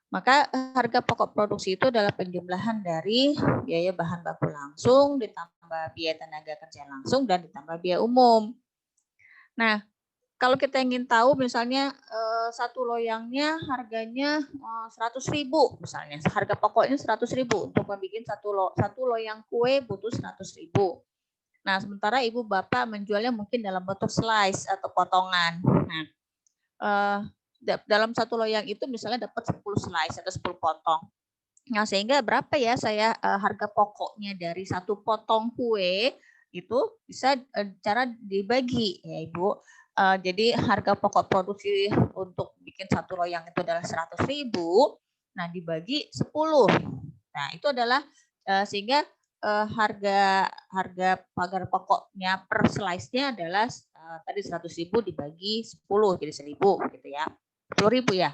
[SPEAKER 2] Maka harga pokok produksi itu adalah penjumlahan dari biaya bahan baku langsung ditambah biaya tenaga kerja langsung dan ditambah biaya umum. Nah, kalau kita ingin tahu misalnya 1 loyangnya harganya 100.000 misalnya, harga pokoknya 100.000 untuk membuat satu loyang kue butuh 100.000. Nah, sementara Ibu Bapak menjualnya mungkin dalam bentuk slice atau potongan. Nah, dalam 1 loyang itu misalnya dapat 10 slice atau 10 potong. Nah, sehingga berapa ya saya harga pokoknya dari 1 potong kue itu bisa cara dibagi ya Ibu. Jadi harga pokok produksi untuk bikin 1 loyang itu adalah 100.000. Nah, dibagi 10. Nah, itu adalah sehingga harga pagar pokoknya per slice-nya adalah tadi 100.000 dibagi 10 jadi 1.000 gitu ya. 10.000 ya.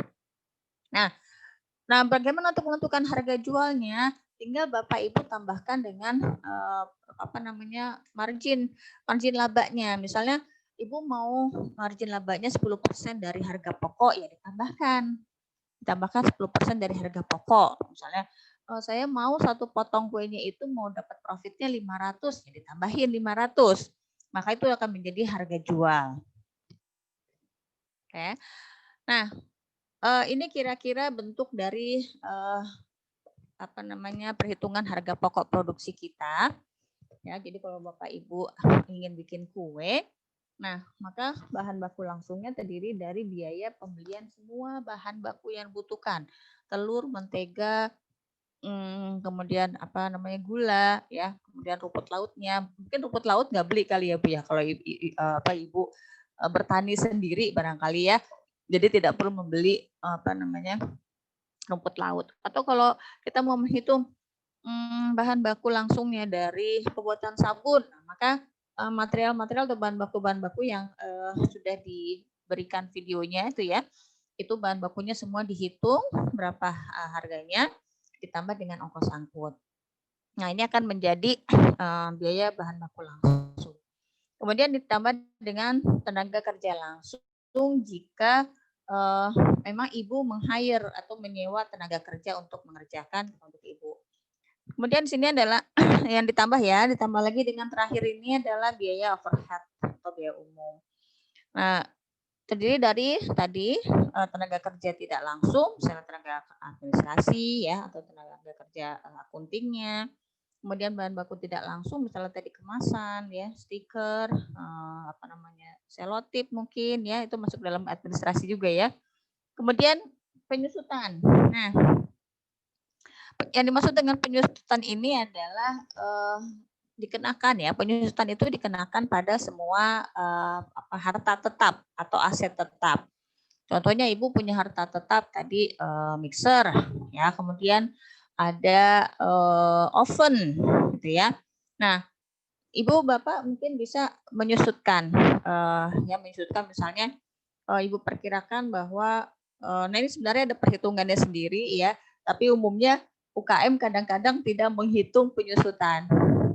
[SPEAKER 2] Nah, bagaimana untuk menentukan harga jualnya? Tinggal Bapak Ibu tambahkan dengan margin labanya. Misalnya Ibu mau margin labanya 10% dari harga pokok, ya ditambahkan 10% dari harga pokok. Misalnya saya mau 1 potong kuenya itu mau dapat profitnya 500, ya ditambahin 500. Maka itu akan menjadi harga jual. Oke. Nah, ini kira-kira bentuk dari perhitungan harga pokok produksi kita. Ya, jadi kalau Bapak Ibu ingin bikin kue, nah maka bahan baku langsungnya terdiri dari biaya pembelian semua bahan baku yang dibutuhkan, telur, mentega, kemudian gula, ya, kemudian rumput lautnya. Mungkin rumput laut nggak beli kali ya Bu ya, kalau Ibu bertani sendiri barangkali ya. Jadi tidak perlu membeli rumput laut. Atau kalau kita mau menghitung bahan baku langsungnya dari pembuatan sabun, maka material-material atau bahan baku yang sudah diberikan videonya itu ya, itu bahan bakunya semua dihitung berapa harganya ditambah dengan ongkos angkut. Nah, ini akan menjadi biaya bahan baku langsung. Kemudian ditambah dengan tenaga kerja langsung jika memang Ibu meng-hire atau menyewa tenaga kerja untuk mengerjakan produk Ibu. Kemudian di sini adalah yang ditambah ya, ditambah lagi dengan terakhir ini adalah biaya overhead atau biaya umum. Nah, terdiri dari tadi tenaga kerja tidak langsung, misalnya tenaga administrasi ya atau tenaga kerja akuntingnya. Kemudian bahan baku tidak langsung, misalnya tadi kemasan ya, stiker, selotip mungkin ya, itu masuk dalam administrasi juga ya. Kemudian penyusutan. Nah, yang dimaksud dengan penyusutan ini adalah dikenakan ya, penyusutan itu dikenakan pada semua harta tetap atau aset tetap. Contohnya Ibu punya harta tetap tadi mixer ya, kemudian ada oven gitu ya. Nah, Ibu Bapak mungkin bisa menyusutkan menyusutkan misalnya Ibu perkirakan bahwa nah ini sebenarnya ada perhitungannya sendiri ya, tapi umumnya UKM kadang-kadang tidak menghitung penyusutan.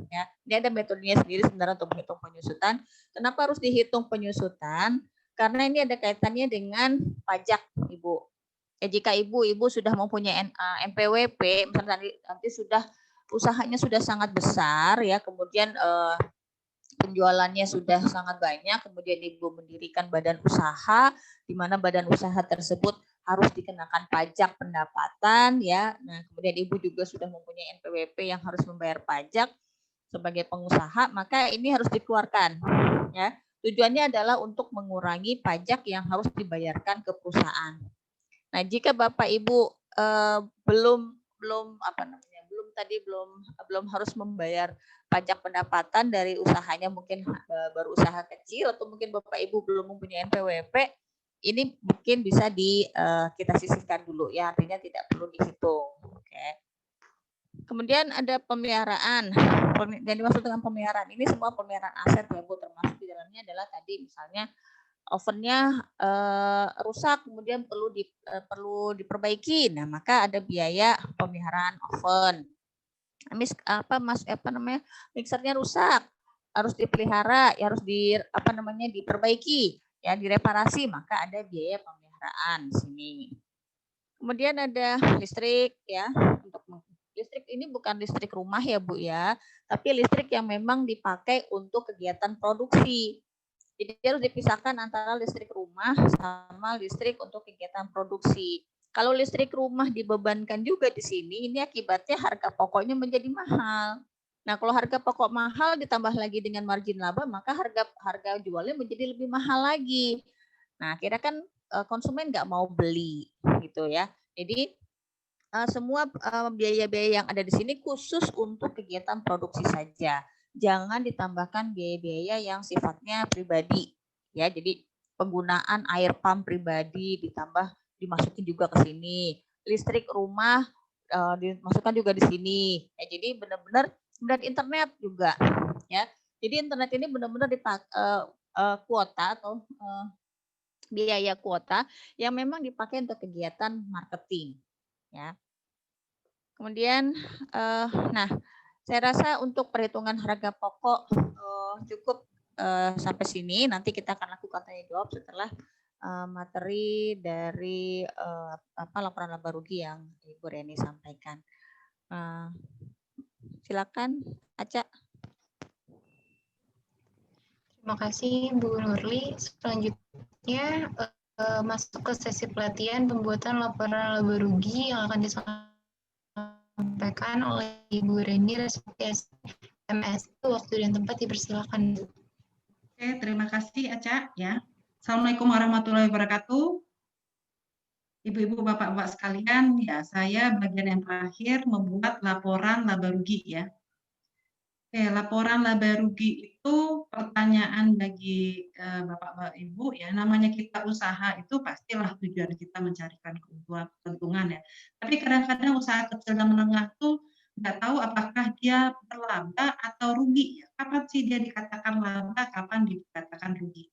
[SPEAKER 2] Ya, ini ada metodenya sendiri sebenarnya untuk menghitung penyusutan. Kenapa harus dihitung penyusutan? Karena ini ada kaitannya dengan pajak, Ibu. Jika Ibu sudah mempunyai NPWP, misalnya nanti sudah usahanya sudah sangat besar ya, kemudian penjualannya sudah sangat banyak, kemudian Ibu mendirikan badan usaha, di mana badan usaha tersebut harus dikenakan pajak pendapatan ya. Nah, kemudian Ibu juga sudah mempunyai NPWP yang harus membayar pajak sebagai pengusaha, maka ini harus dikeluarkan ya. Tujuannya adalah untuk mengurangi pajak yang harus dibayarkan ke perusahaan. Nah, jika Bapak Ibu belum harus membayar pajak pendapatan dari usahanya, mungkin baru usaha kecil atau mungkin Bapak Ibu belum mempunyai NPWP, ini mungkin bisa kita sisihkan dulu ya, artinya tidak perlu dihitung. Oke. Kemudian ada pemeliharaan. Yang dimaksud dengan pemeliharaan ini semua pemeliharaan aset ya Bu, termasuk di dalamnya adalah tadi misalnya ovennya rusak, kemudian perlu diperbaiki. Nah, maka ada biaya pemeliharaan oven. Mixernya rusak, harus dipelihara, harus diperbaiki, ya direparasi, maka ada biaya pemeliharaan di sini. Kemudian ada listrik ya, untuk listrik ini bukan listrik rumah ya Bu ya, tapi listrik yang memang dipakai untuk kegiatan produksi. Jadi harus dipisahkan antara listrik rumah sama listrik untuk kegiatan produksi. Kalau listrik rumah dibebankan juga di sini, ini akibatnya harga pokoknya menjadi mahal. Nah, kalau harga pokok mahal ditambah lagi dengan margin laba, maka harga jualnya menjadi lebih mahal lagi. Nah, akhirnya kan konsumen nggak mau beli gitu ya. Jadi semua biaya-biaya yang ada di sini khusus untuk kegiatan produksi saja. Jangan ditambahkan biaya-biaya yang sifatnya pribadi. Ya, jadi penggunaan air pump pribadi dimasukin juga ke sini. Listrik rumah dimasukkan juga di sini. Ya, jadi benar-benar internet juga. Ya, jadi internet ini benar-benar kuota atau biaya kuota yang memang dipakai untuk kegiatan marketing. Ya. Kemudian, nah, saya rasa untuk perhitungan harga pokok cukup sampai sini. Nanti kita akan lakukan tanya jawab setelah materi dari laporan laba rugi yang Ibu Reni sampaikan. Silakan, Aca.
[SPEAKER 1] Terima kasih Bu Nurli. Selanjutnya masuk ke sesi pelatihan pembuatan laporan laba rugi yang akan disampaikan oleh Ibu Reni Respeksi MS. Waktu dan tempat dipersilakan.
[SPEAKER 4] Oke, terima kasih Aca ya. Assalamualaikum warahmatullahi wabarakatuh. Ibu-ibu, bapak-bapak sekalian, ya saya bagian yang terakhir membuat laporan laba rugi ya. Oke, laporan laba rugi itu pertanyaan bagi bapak-bapak ibu ya. Namanya kita usaha itu pastilah tujuan kita mencarikan keuntungan ya. Tapi kadang-kadang usaha kecil dan menengah tuh nggak tahu apakah dia berlaba atau rugi ya. Kapan sih dia dikatakan laba, kapan dikatakan rugi.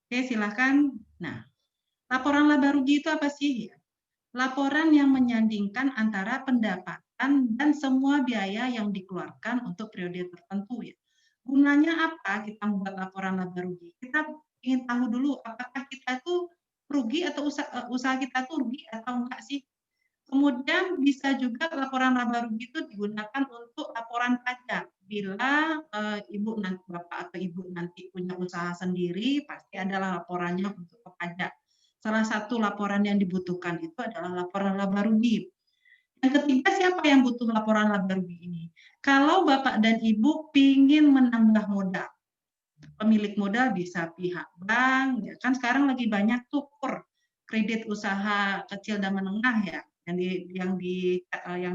[SPEAKER 4] Oke, silakan. Nah, laporan laba rugi itu apa sih ya? Laporan yang menyandingkan antara pendapatan dan semua biaya yang dikeluarkan untuk periode tertentu ya. Gunanya apa kita membuat laporan laba rugi? Kita ingin tahu dulu apakah kita tuh rugi atau usaha kita tuh rugi atau enggak sih. Kemudian bisa juga laporan laba rugi itu digunakan untuk laporan pajak. Bila ibu nanti, bapak atau ibu nanti punya usaha sendiri, pasti adalah laporannya untuk pajak. Salah satu laporan yang dibutuhkan itu adalah laporan laba rugi. Yang ketiga, siapa yang butuh laporan laba rugi ini? Kalau bapak dan ibu ingin menambah modal, pemilik modal bisa pihak bank, ya kan sekarang lagi banyak tuh kredit usaha kecil dan menengah ya, yang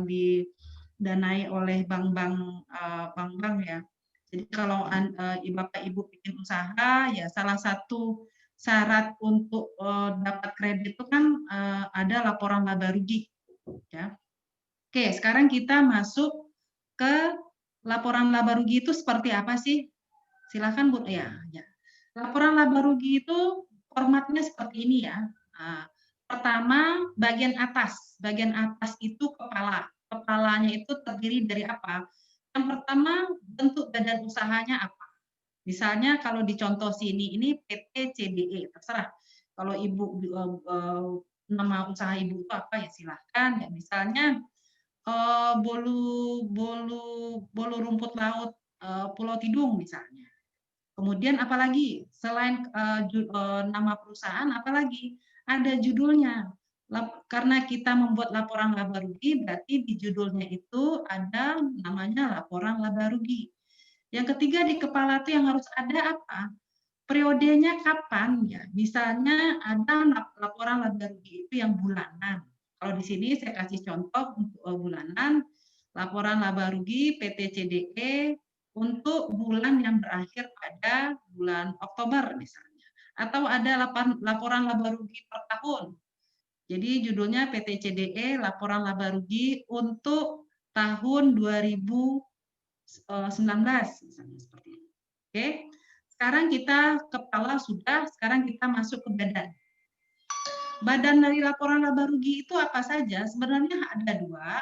[SPEAKER 4] didanai oleh bank-bank ya. Jadi kalau bapak ibu bikin usaha, ya salah satu syarat untuk dapat kredit itu kan ada laporan laba rugi. Ya. Oke, sekarang kita masuk ke laporan laba rugi itu seperti apa sih? Silakan Bu. Ya. Laporan laba rugi itu formatnya seperti ini ya. Nah, pertama, bagian atas. Bagian atas itu kepala. Kepalanya itu terdiri dari apa? Yang pertama, bentuk badan usahanya apa? Misalnya kalau di contoh sini, ini PT CDE, terserah. Kalau ibu nama usaha ibu itu apa ya silahkan. Ya, misalnya bolu rumput laut Pulau Tidung misalnya. Kemudian apalagi selain nama perusahaan, apalagi ada judulnya. Karena kita membuat laporan laba rugi, berarti di judulnya itu ada namanya laporan laba rugi. Yang ketiga di kepala itu yang harus ada apa? Periodenya kapan ya? Misalnya ada laporan laba rugi itu yang bulanan. Kalau di sini saya kasih contoh untuk bulanan, laporan laba rugi PT CDE untuk bulan yang berakhir pada bulan Oktober misalnya. Atau ada laporan laba rugi per tahun. Jadi judulnya PT CDE laporan laba rugi untuk tahun 2019 misalnya seperti itu. Oke. Sekarang kita kepala sudah, sekarang kita masuk ke badan. Badan dari laporan laba rugi itu apa saja? Sebenarnya ada dua.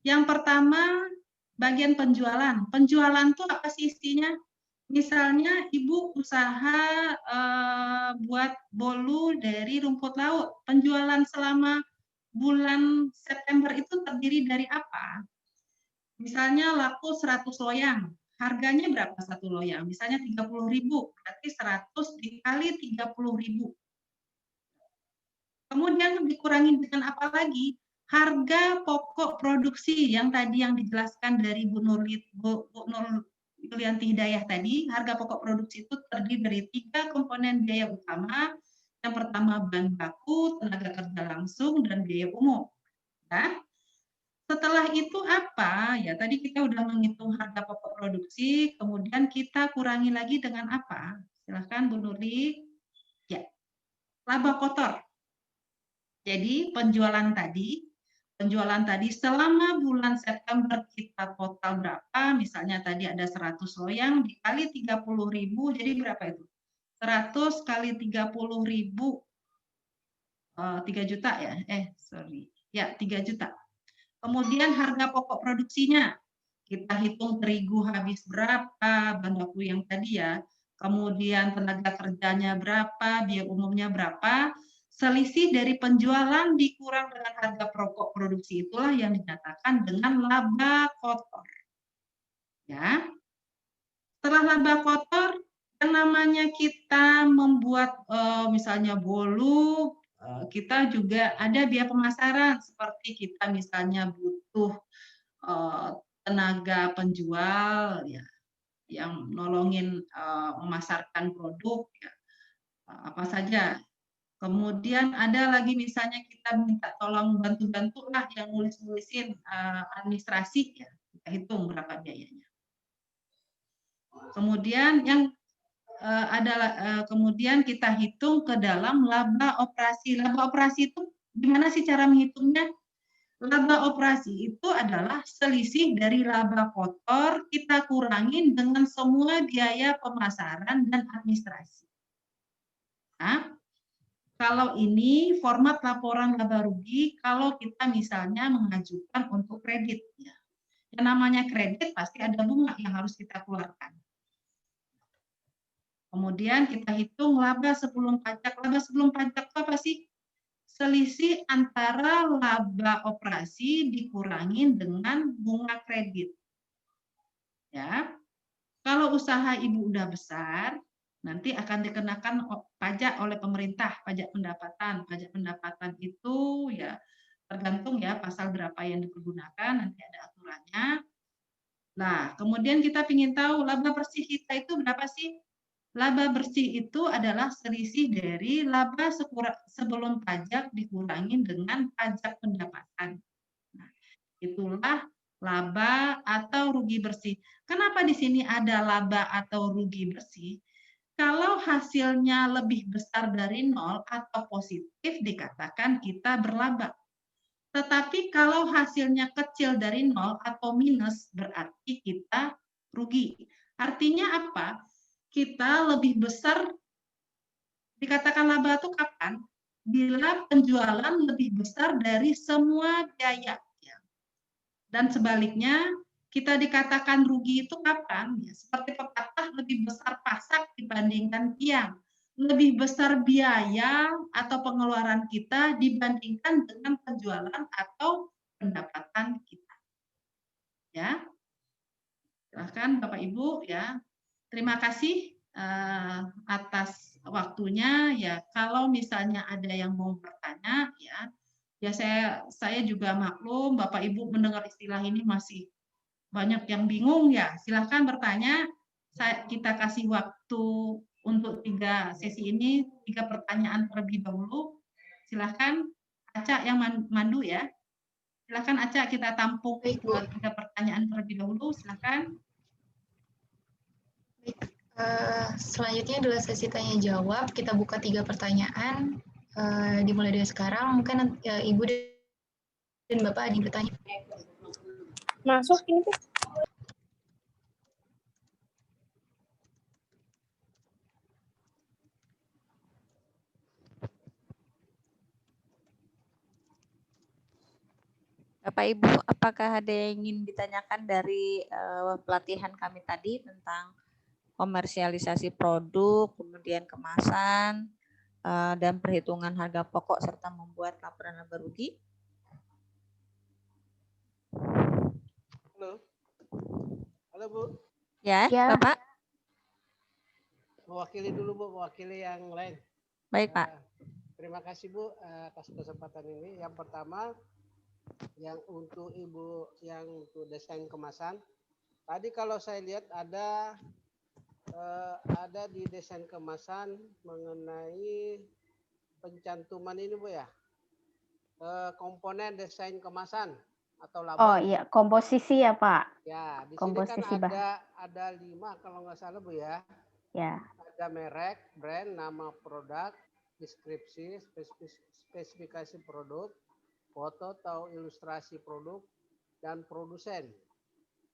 [SPEAKER 4] Yang pertama bagian penjualan. Penjualan itu apa sih isinya? Misalnya ibu usaha buat bolu dari rumput laut. Penjualan selama bulan September itu terdiri dari apa? Misalnya laku 100 loyang. Harganya berapa satu loyang? Misalnya 30.000, berarti 100 dikali 30.000. Kemudian dikurangi dengan apa lagi? Harga pokok produksi yang tadi yang dijelaskan dari Bu Nur Yulianti Hidayah tadi, harga pokok produksi itu terdiri dari 3 komponen biaya utama. Yang pertama bahan baku, tenaga kerja langsung, dan biaya umum. Ya. Setelah itu apa? Ya tadi kita udah menghitung harga pokok produksi, kemudian kita kurangi lagi dengan apa? Silahkan Bu Nurli. Ya, laba kotor. Jadi penjualan tadi selama bulan September kita total berapa? Misalnya tadi ada 100 loyang dikali 30.000, jadi berapa itu? 100 kali 30.000, 3 juta ya? Sorry. Ya, 3 juta. Kemudian harga pokok produksinya, kita hitung terigu habis berapa, bahan baku yang tadi ya, kemudian tenaga kerjanya berapa, biaya umumnya berapa, selisih dari penjualan dikurang dengan harga pokok produksi itulah yang dinyatakan dengan laba kotor. Ya. Setelah laba kotor, yang namanya kita membuat misalnya bolu, kita juga ada biaya pemasaran seperti kita misalnya butuh tenaga penjual ya yang nolongin memasarkan produk ya, apa saja. Kemudian ada lagi misalnya kita minta tolong bantu-bantu lah yang nulis-nulisin administrasi ya, kita hitung berapa biayanya. Kemudian yang kemudian kita hitung ke dalam laba operasi. Laba operasi itu gimana sih cara menghitungnya? Laba operasi itu adalah selisih dari laba kotor kita kurangin dengan semua biaya pemasaran dan administrasi. Nah, kalau ini format laporan laba rugi kalau kita misalnya mengajukan untuk kredit. Ya. Yang namanya kredit pasti ada bunga yang harus kita keluarkan. Kemudian kita hitung laba sebelum pajak. Laba sebelum pajak itu apa sih? Selisih antara laba operasi dikurangi dengan bunga kredit. Ya. Kalau usaha ibu udah besar, nanti akan dikenakan pajak oleh pemerintah, pajak pendapatan. Pajak pendapatan itu ya tergantung ya pasal berapa yang dipergunakan, nanti ada aturannya. Nah, kemudian kita ingin tahu laba bersih kita itu berapa sih? Laba bersih itu adalah selisih dari laba sebelum pajak dikurangi dengan pajak pendapatan. Nah, itulah laba atau rugi bersih. Kenapa di sini ada laba atau rugi bersih? Kalau hasilnya lebih besar dari 0 atau positif dikatakan kita berlaba. Tetapi kalau hasilnya kecil dari 0 atau minus berarti kita rugi. Artinya apa? Kita lebih besar dikatakan laba itu kapan? Bila penjualan lebih besar dari semua biaya. Dan sebaliknya, kita dikatakan rugi itu kapan? Ya, seperti pepatah, lebih besar pasak dibandingkan tiang. Lebih besar biaya atau pengeluaran kita dibandingkan dengan penjualan atau pendapatan kita. Ya, silahkan Bapak Ibu ya. Terima kasih atas waktunya ya. Kalau misalnya ada yang mau bertanya ya saya juga maklum Bapak Ibu mendengar istilah ini masih banyak yang bingung ya. Silahkan bertanya. Kita kasih waktu untuk 3 sesi ini, 3 pertanyaan terlebih dahulu. Silahkan Aca yang mandu ya. Silahkan Aca, kita tampung 3 pertanyaan terlebih dahulu. Silahkan.
[SPEAKER 1] Selanjutnya adalah sesi tanya jawab. Kita buka 3 pertanyaan. Dimulai dari sekarang. Mungkin Ibu dan Bapak ada yang bertanya.
[SPEAKER 10] Masuk ini tuh.
[SPEAKER 2] Bapak Ibu, apakah ada yang ingin ditanyakan dari pelatihan kami tadi tentang komersialisasi produk, kemudian kemasan, dan perhitungan harga pokok serta membuat laporan laba rugi?
[SPEAKER 3] Halo. Halo Bu.
[SPEAKER 2] Ya, Bapak.
[SPEAKER 3] Mewakili dulu Bu, mewakili yang lain.
[SPEAKER 2] Baik Pak.
[SPEAKER 3] Terima kasih Bu atas kesempatan ini. Yang pertama, yang untuk Ibu yang untuk desain kemasan. Tadi kalau saya lihat ada di desain kemasan mengenai pencantuman ini Bu ya. Komponen desain kemasan atau laba.
[SPEAKER 8] Oh iya, komposisi ya Pak.
[SPEAKER 3] Ya, di
[SPEAKER 8] komposisi
[SPEAKER 3] sini kan ada 5 kalau nggak salah Bu ya.
[SPEAKER 8] Ya.
[SPEAKER 3] Ada merek, brand, nama produk, deskripsi, spesifikasi produk, foto atau ilustrasi produk, dan produsen.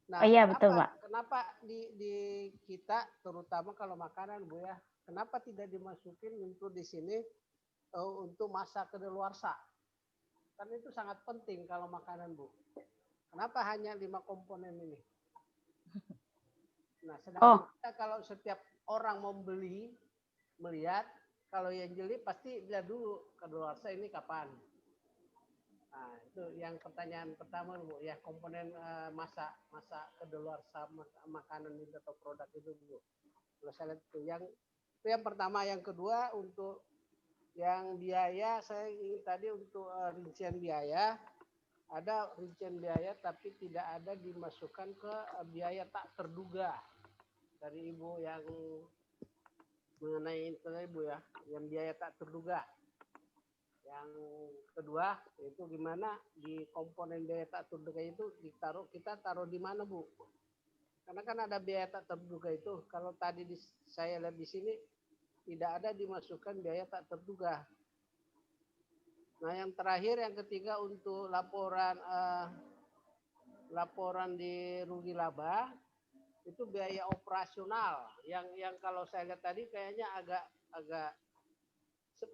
[SPEAKER 3] Nah,
[SPEAKER 8] iya betul Pak.
[SPEAKER 3] Kenapa di kita, terutama kalau makanan Bu ya, kenapa tidak dimasukin untuk di sini untuk masa kedaluarsa? Kan itu sangat penting kalau makanan Bu. Kenapa hanya 5 komponen ini? Nah, sedangkan kita kalau setiap orang mau beli, melihat, kalau yang jeli pasti lihat dulu kedaluarsa ini kapan. Nah, itu yang pertanyaan pertama Bu ya, komponen masa kedaluarsa makanan itu atau produk itu Bu. Kalau saya lihat itu yang pertama, yang kedua untuk yang biaya, saya ingin tadi untuk rincian biaya, ada rincian biaya tapi tidak ada dimasukkan ke biaya tak terduga dari Ibu yang mengenai itu Bu ya, yang biaya tak terduga. Yang kedua itu gimana di komponen biaya tak terduga itu kita taruh di mana Bu? Karena kan ada biaya tak terduga itu. Kalau tadi saya lihat di sini tidak ada dimasukkan biaya tak terduga. Nah, yang terakhir, yang ketiga untuk laporan di rugi laba itu biaya operasional. Yang kalau saya lihat tadi kayaknya agak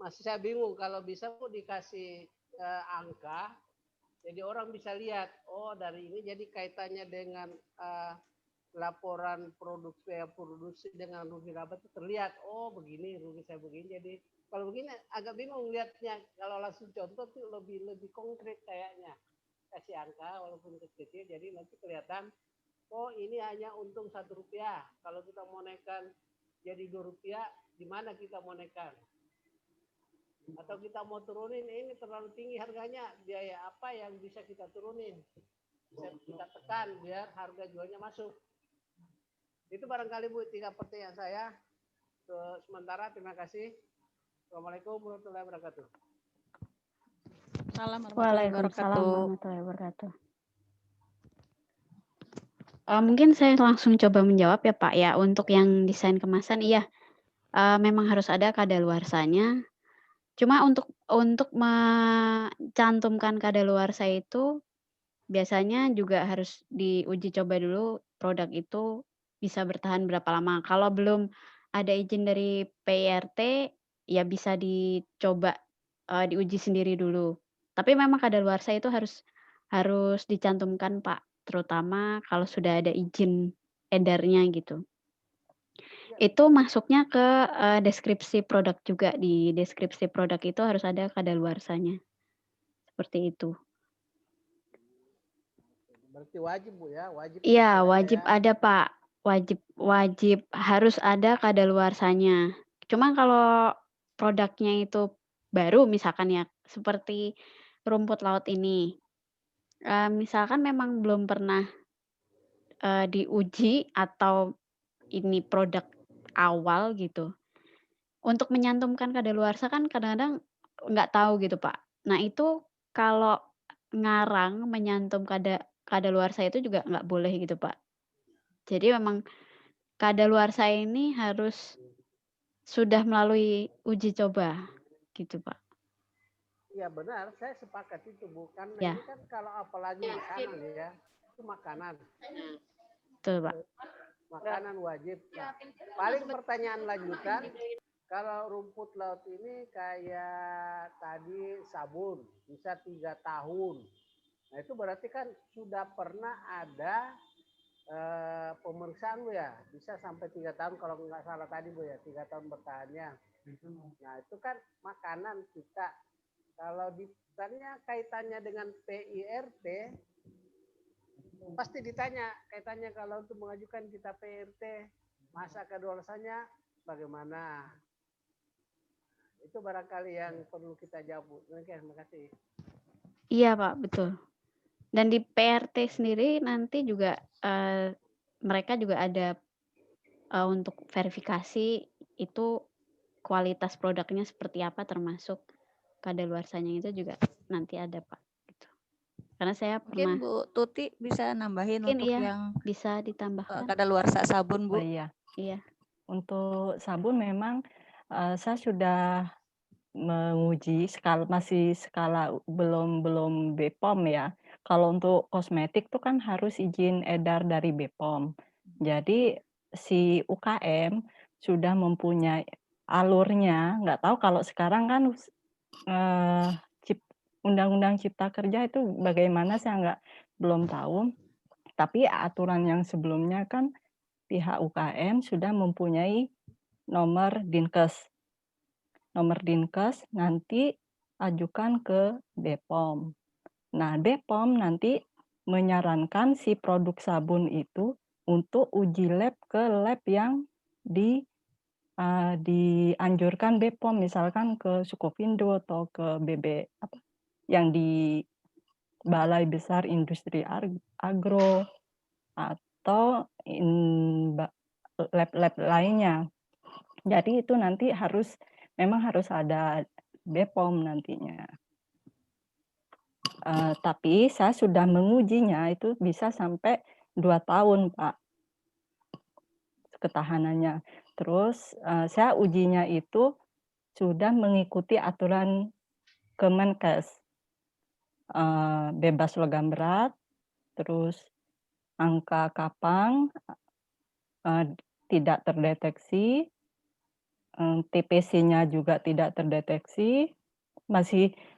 [SPEAKER 3] masih saya bingung. Kalau bisa Bu dikasih angka, jadi orang bisa lihat, oh dari ini jadi kaitannya dengan laporan produksi dengan rugi laba itu terlihat, oh begini rugi saya begini. Jadi kalau begini agak bingung lihatnya. Kalau langsung contoh tuh lebih konkret kayaknya. Kasih angka walaupun kecil, jadi nanti kelihatan, oh ini hanya untung Rp1. Kalau kita mau naikkan jadi Rp2, di mana kita mau naikkan? Atau kita mau turunin, ini terlalu tinggi harganya, biaya apa yang bisa kita turunin? Bisa kita tekan biar harga jualnya masuk. Itu barangkali Bu 3 pertanyaan saya. Sementara terima kasih. Assalamualaikum warahmatullahi wabarakatuh.
[SPEAKER 8] Waalaikumsalam warahmatullahi wabarakatuh. Mungkin saya langsung coba menjawab ya Pak ya. Untuk yang desain kemasan, iya memang harus ada kadaluarsanya. Cuma untuk mencantumkan kadaluarsa itu biasanya juga harus diuji coba dulu produk itu bisa bertahan berapa lama. Kalau belum ada izin dari PIRT, ya bisa dicoba diuji sendiri dulu. Tapi memang kadaluarsa itu harus dicantumkan Pak, terutama kalau sudah ada izin edarnya gitu. Itu masuknya ke deskripsi produk juga. Di deskripsi produk itu harus ada kadaluarsanya. Seperti itu.
[SPEAKER 3] Berarti wajib Bu ya, wajib.
[SPEAKER 8] Iya, wajib ada Pak. Wajib harus ada kadaluarsanya. Cuma kalau produknya itu baru misalkan ya, seperti rumput laut ini. Misalkan memang belum pernah diuji atau ini produk awal gitu. Untuk menyantumkan kadaluarsa kan kadang-kadang nggak tahu gitu Pak. Nah itu kalau ngarang menyantum kadaluarsa itu juga nggak boleh gitu Pak. Jadi memang kadaluarsa ini harus sudah melalui uji coba gitu Pak.
[SPEAKER 3] Iya benar, saya sepakat itu Bu. Karena
[SPEAKER 8] Ya.
[SPEAKER 3] ini kan kalau apalagi makanan ya, itu makanan.
[SPEAKER 8] Betul Pak.
[SPEAKER 3] Makanan wajib. Nah, paling pertanyaan lanjutan, kalau rumput laut ini kayak tadi sabun, bisa 3 tahun. Nah itu berarti kan sudah pernah ada pemeriksaan Bu ya, bisa sampai 3 tahun kalau nggak salah tadi Bu ya, 3 tahun bertahannya. Nah itu kan makanan kita. Kalau ditanya kaitannya dengan PIRT, pasti ditanya kaitannya kalau untuk mengajukan kita PIRT, masa kadaluarsanya bagaimana? Itu barangkali yang perlu kita jawab. Oke, terima kasih.
[SPEAKER 8] Iya Pak, betul. Dan di PRT sendiri nanti juga mereka juga ada untuk verifikasi itu kualitas produknya seperti apa, termasuk kadaluarsanya itu juga nanti ada Pak. Gitu. Karena saya
[SPEAKER 2] Mungkin
[SPEAKER 8] pernah.
[SPEAKER 2] Bu Tuti bisa nambahin
[SPEAKER 8] Mungkin
[SPEAKER 2] untuk
[SPEAKER 8] iya,
[SPEAKER 2] yang
[SPEAKER 8] bisa ditambahkan.
[SPEAKER 2] kadaluarsa sabun Bu.
[SPEAKER 7] Oh iya.
[SPEAKER 8] Iya.
[SPEAKER 7] Untuk sabun memang saya sudah menguji masih skala belum BPOM ya. Kalau untuk kosmetik tuh kan harus izin edar dari BPOM. Jadi si UKM sudah mempunyai alurnya. Nggak tahu kalau sekarang kan Undang-Undang Cipta Kerja itu bagaimana saya belum tahu. Tapi aturan yang sebelumnya kan pihak UKM sudah mempunyai nomor Dinkes. Nomor Dinkes nanti ajukan ke BPOM. Nah, BPOM nanti menyarankan si produk sabun itu untuk uji lab ke lab yang dianjurkan BPOM, misalkan ke Sukovindo atau ke yang di Balai Besar Industri Agro atau lab-lab lainnya. Jadi itu nanti memang harus ada BPOM nantinya. Tapi saya sudah mengujinya itu bisa sampai 2 tahun, Pak, ketahanannya. Terus saya ujinya itu sudah mengikuti aturan Kemenkes, bebas logam berat, terus angka kapang tidak terdeteksi, TPC-nya juga tidak terdeteksi,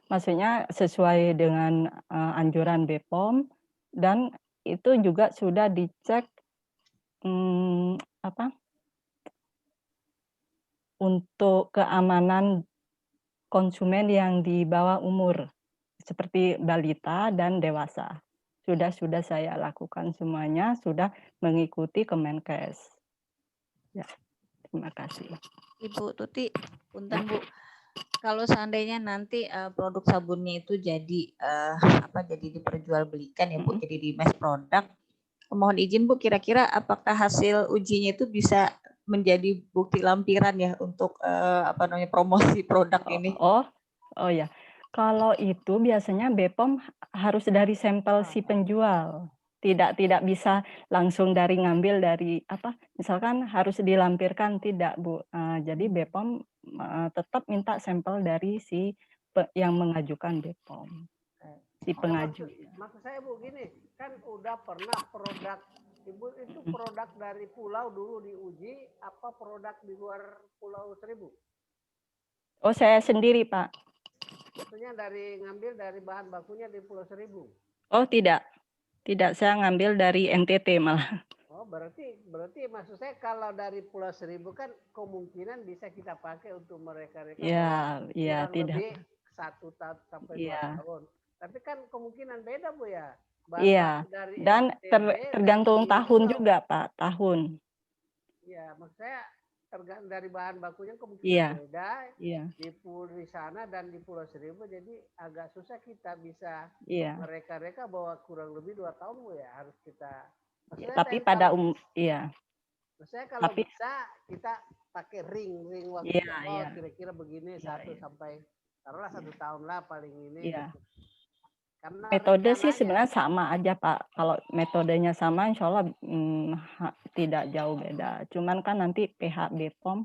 [SPEAKER 7] maksudnya sesuai dengan anjuran BPOM, dan itu juga sudah dicek untuk keamanan konsumen yang di bawah umur, seperti balita dan dewasa. Sudah saya lakukan semuanya, sudah mengikuti Kemenkes. Ya, terima kasih.
[SPEAKER 2] Ibu Tuti, punten Bu. Kalau seandainya nanti produk sabunnya itu jadi jadi diperjualbelikan ya Bu, jadi di mass product. Mohon izin Bu, kira-kira apakah hasil ujinya itu bisa menjadi bukti lampiran ya untuk promosi produk ini?
[SPEAKER 7] Oh ya. Kalau itu biasanya BPOM harus dari sampel si penjual. Tidak bisa langsung dari ngambil dari misalkan harus dilampirkan, tidak Bu. Jadi BPOM tetap minta sampel dari si yang mengajukan BPOM. Si pengaju.
[SPEAKER 3] Maksud saya Bu gini, kan udah pernah produk Ibu itu produk dari pulau dulu diuji, apa produk di luar Pulau Seribu?
[SPEAKER 7] Oh, saya sendiri Pak.
[SPEAKER 3] Maksudnya ngambil dari bahan bakunya di Pulau Seribu? Oh,
[SPEAKER 7] tidak. Tidak, saya ngambil dari NTT malah.
[SPEAKER 3] Oh, berarti maksud saya kalau dari Pulau Seribu kan kemungkinan bisa kita pakai untuk mereka-mereka
[SPEAKER 7] kurang tidak.
[SPEAKER 3] Lebih 1 tahun sampai 2 tahun. Tapi kan kemungkinan beda Bu ya.
[SPEAKER 7] Dan tergantung tahun juga Pak, tahun.
[SPEAKER 3] Iya, maksud saya tergantung dari bahan bakunya kemungkinan beda. Di sana dan di Pulau Seribu, jadi agak susah kita bisa mereka bahwa kurang lebih 2 tahun Bu ya harus kita.
[SPEAKER 7] Tapi pada
[SPEAKER 3] Maksudnya kalau bisa kita pakai ring waktu kira-kira begini 1 sampai taruhlah 1 tahun lah paling ini.
[SPEAKER 7] Iya.
[SPEAKER 3] Gitu. Karena
[SPEAKER 7] metode sih sebenarnya sama aja Pak. Kalau metodenya sama, insya Allah tidak jauh beda. Cuman kan nanti pihak BPOM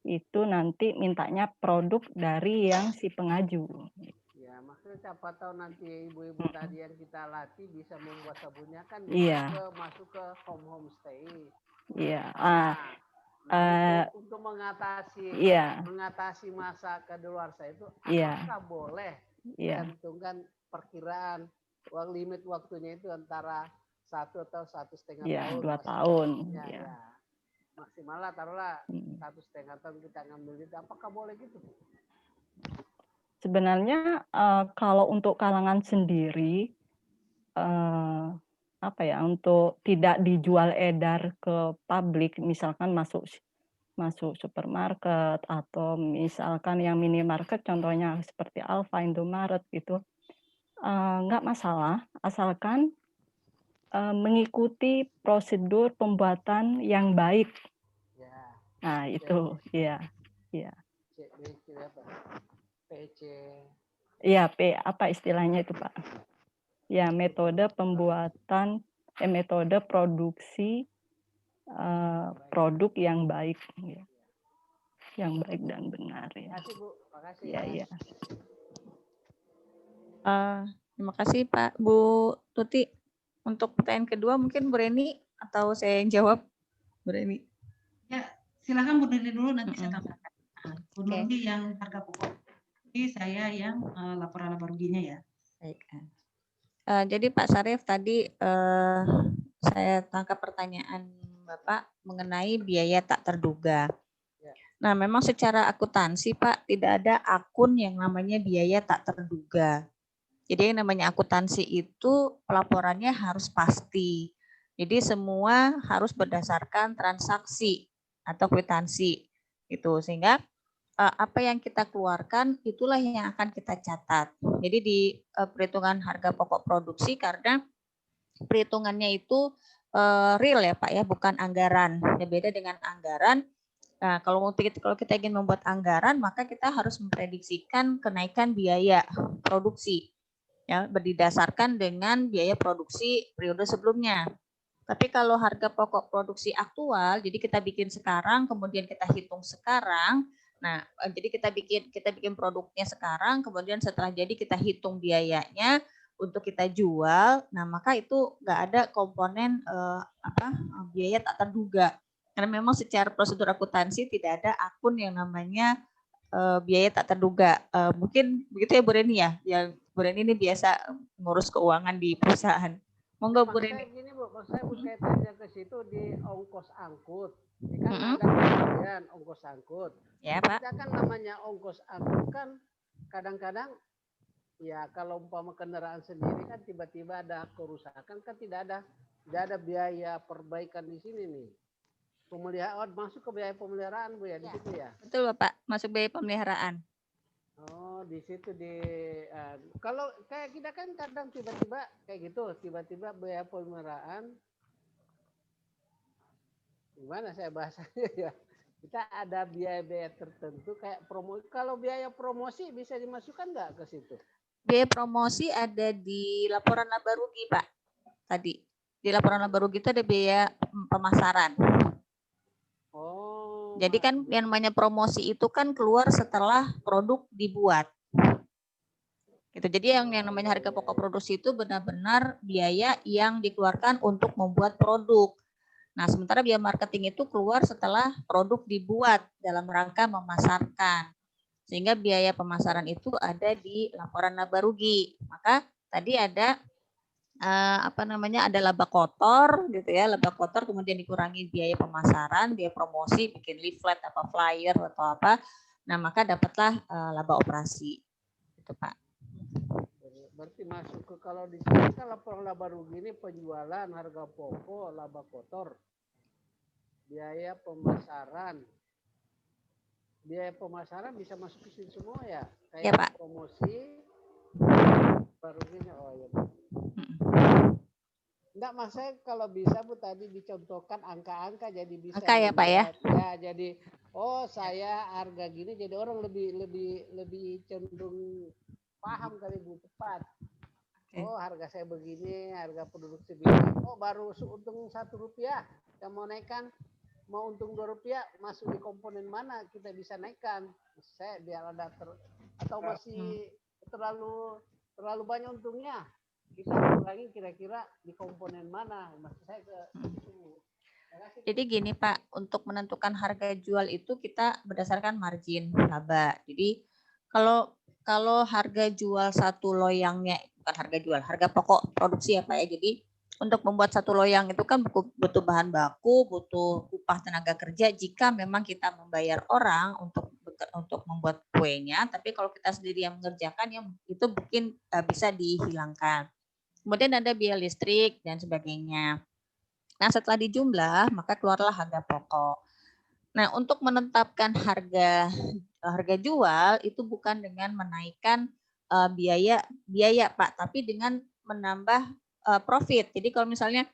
[SPEAKER 7] itu nanti mintanya produk dari yang si pengaju.
[SPEAKER 3] Ya, maksudnya siapa tahu nanti ibu-ibu tadi yang kita latih bisa membuat sabunnya kan masuk ke homestay.
[SPEAKER 7] Iya.
[SPEAKER 3] Untuk mengatasi masa kadaluarsa itu, apakah boleh menggantungkan perkiraan limit waktunya itu antara 1 atau 1,5 tahun?
[SPEAKER 7] 2 tahun.
[SPEAKER 3] Maksimal lah taruhlah 1,5 tahun kita ngambil itu. Apakah boleh gitu?
[SPEAKER 7] Sebenarnya kalau untuk kalangan sendiri untuk tidak dijual edar ke publik, misalkan masuk supermarket atau misalkan yang minimarket, contohnya seperti Alfa, Indomaret gitu, nggak masalah asalkan mengikuti prosedur pembuatan yang baik. Nah itu,
[SPEAKER 3] PC.
[SPEAKER 7] Iya, apa istilahnya itu Pak? Ya, metode pembuatan, metode produksi produk yang baik, yang baik dan benar. Ya.
[SPEAKER 3] Terima kasih Bu, makasih.
[SPEAKER 7] Ya.
[SPEAKER 2] Terima kasih Pak Bu Tuti. Untuk pertanyaan kedua mungkin Bu Reni atau saya yang jawab, Bu Reni?
[SPEAKER 4] Ya, silakan Bu Reni dulu, nanti saya tambahkan. Bu Nurdi yang harga pokok, jadi saya yang laporan ruginya ya.
[SPEAKER 2] Baik. Jadi Pak Syarif tadi saya tangkap pertanyaan Bapak mengenai biaya tak terduga. Nah, memang secara akuntansi Pak tidak ada akun yang namanya biaya tak terduga. Jadi yang namanya akuntansi itu pelaporannya harus pasti. Jadi semua harus berdasarkan transaksi atau kwitansi itu, sehingga apa yang kita keluarkan itulah yang akan kita catat. Jadi di perhitungan harga pokok produksi, karena perhitungannya itu real ya Pak ya, bukan anggaran. Ya, beda dengan anggaran. Nah, kalau kita ingin membuat anggaran, maka kita harus memprediksikan kenaikan biaya produksi ya, berdasarkan dengan biaya produksi periode sebelumnya. Tapi kalau harga pokok produksi aktual, jadi kita bikin sekarang, kemudian kita hitung sekarang. Nah, jadi kita bikin produknya sekarang, kemudian setelah jadi kita hitung biayanya untuk kita jual. Nah, maka itu nggak ada komponen biaya tak terduga. Karena memang secara prosedur akuntansi tidak ada akun yang namanya biaya tak terduga. Mungkin begitu ya Bu Reni ya. Yang Bu Reni ini biasa ngurus keuangan di perusahaan. Monggo Bu
[SPEAKER 3] Maksud
[SPEAKER 2] Rini.
[SPEAKER 3] saya gini Bu, maksud saya kaitannya ke situ di ongkos angkut. Ini kan ada kemudian ongkos angkut.
[SPEAKER 2] Ya Pak.
[SPEAKER 3] Kita kan namanya ongkos angkut kan kadang-kadang ya kalau umpama kendaraan sendiri kan tiba-tiba ada kerusakan kan tidak ada biaya perbaikan di sini nih. Pemeliharaan masuk ke biaya pemeliharaan Bu ya di situ ya.
[SPEAKER 2] Betul Bapak, masuk biaya pemeliharaan.
[SPEAKER 3] Oh, di situ kalau kayak kita kan kadang tiba-tiba kayak gitu, tiba-tiba biaya pemeliharaan. Gimana saya bahasanya ya? Kita ada biaya-biaya tertentu kayak promo. Kalau biaya promosi bisa dimasukkan nggak ke situ?
[SPEAKER 2] Biaya promosi ada di laporan laba rugi Pak. Tadi di laporan laba rugi itu ada biaya pemasaran.
[SPEAKER 3] Oh.
[SPEAKER 2] Jadi kan yang namanya promosi itu kan keluar setelah produk dibuat. Gitu. Jadi yang namanya harga pokok produksi itu benar-benar biaya yang dikeluarkan untuk membuat produk. Nah, sementara biaya marketing itu keluar setelah produk dibuat dalam rangka memasarkan. Sehingga biaya pemasaran itu ada di laporan laba rugi. Maka tadi ada ada laba kotor gitu ya, laba kotor kemudian dikurangi biaya pemasaran, biaya promosi, bikin leaflet apa flyer atau apa. Nah, maka dapatlah laba operasi. Itu Pak.
[SPEAKER 3] Berarti masuk ke kalau di sini kan laporan laba rugi ini penjualan, harga pokok, laba kotor, biaya pemasaran. Biaya pemasaran bisa masuk ke sini semua ya? Kayak
[SPEAKER 2] ya, Pak.
[SPEAKER 3] Promosi, barunya oh ya. Enggak, maksudnya kalau bisa Bu tadi dicontohkan angka-angka jadi bisa.
[SPEAKER 2] Angka ya Pak ya?
[SPEAKER 3] Ya, jadi saya harga gini jadi orang lebih cenderung paham kali Bu, tepat. Oh, harga saya begini, harga penduduk segini. Oh, baru untung Rp1 yang mau naikkan, mau untung Rp2 masuk di komponen mana kita bisa naikkan. Saya biar ada atau masih terlalu banyak untungnya. Kita kurangi kira-kira di komponen mana. Maksud saya ke situ.
[SPEAKER 2] Jadi gini Pak, untuk menentukan harga jual itu kita berdasarkan margin laba. Jadi kalau harga jual satu loyangnya, bukan harga jual, harga pokok produksi ya Pak ya. Jadi untuk membuat satu loyang itu kan butuh bahan baku, butuh upah tenaga kerja jika memang kita membayar orang untuk membuat kuenya, tapi kalau kita sendiri yang mengerjakan ya itu mungkin bisa dihilangkan. Kemudian ada biaya listrik dan sebagainya. Nah, setelah dijumlah, maka keluarlah harga pokok. Nah, untuk menetapkan harga jual itu bukan dengan menaikkan biaya Pak, tapi dengan menambah profit. Jadi kalau misalnya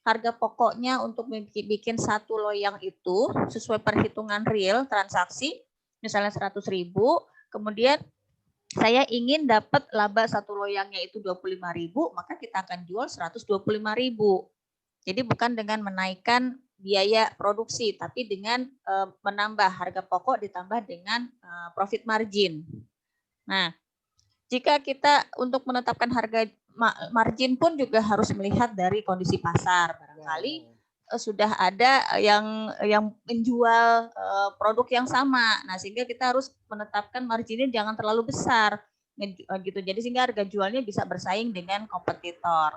[SPEAKER 2] harga pokoknya untuk bikin satu loyang itu sesuai perhitungan real transaksi, misalnya 100.000, kemudian saya ingin dapat laba satu loyangnya itu 25.000, maka kita akan jual 125.000. Jadi bukan dengan menaikkan biaya produksi, tapi dengan menambah harga pokok ditambah dengan profit margin. Nah, jika kita untuk menetapkan harga margin pun juga harus melihat dari kondisi pasar. Barangkali sudah ada yang menjual produk yang sama. Nah, sehingga kita harus menetapkan marginnya jangan terlalu besar gitu. Jadi sehingga harga jualnya bisa bersaing dengan kompetitor.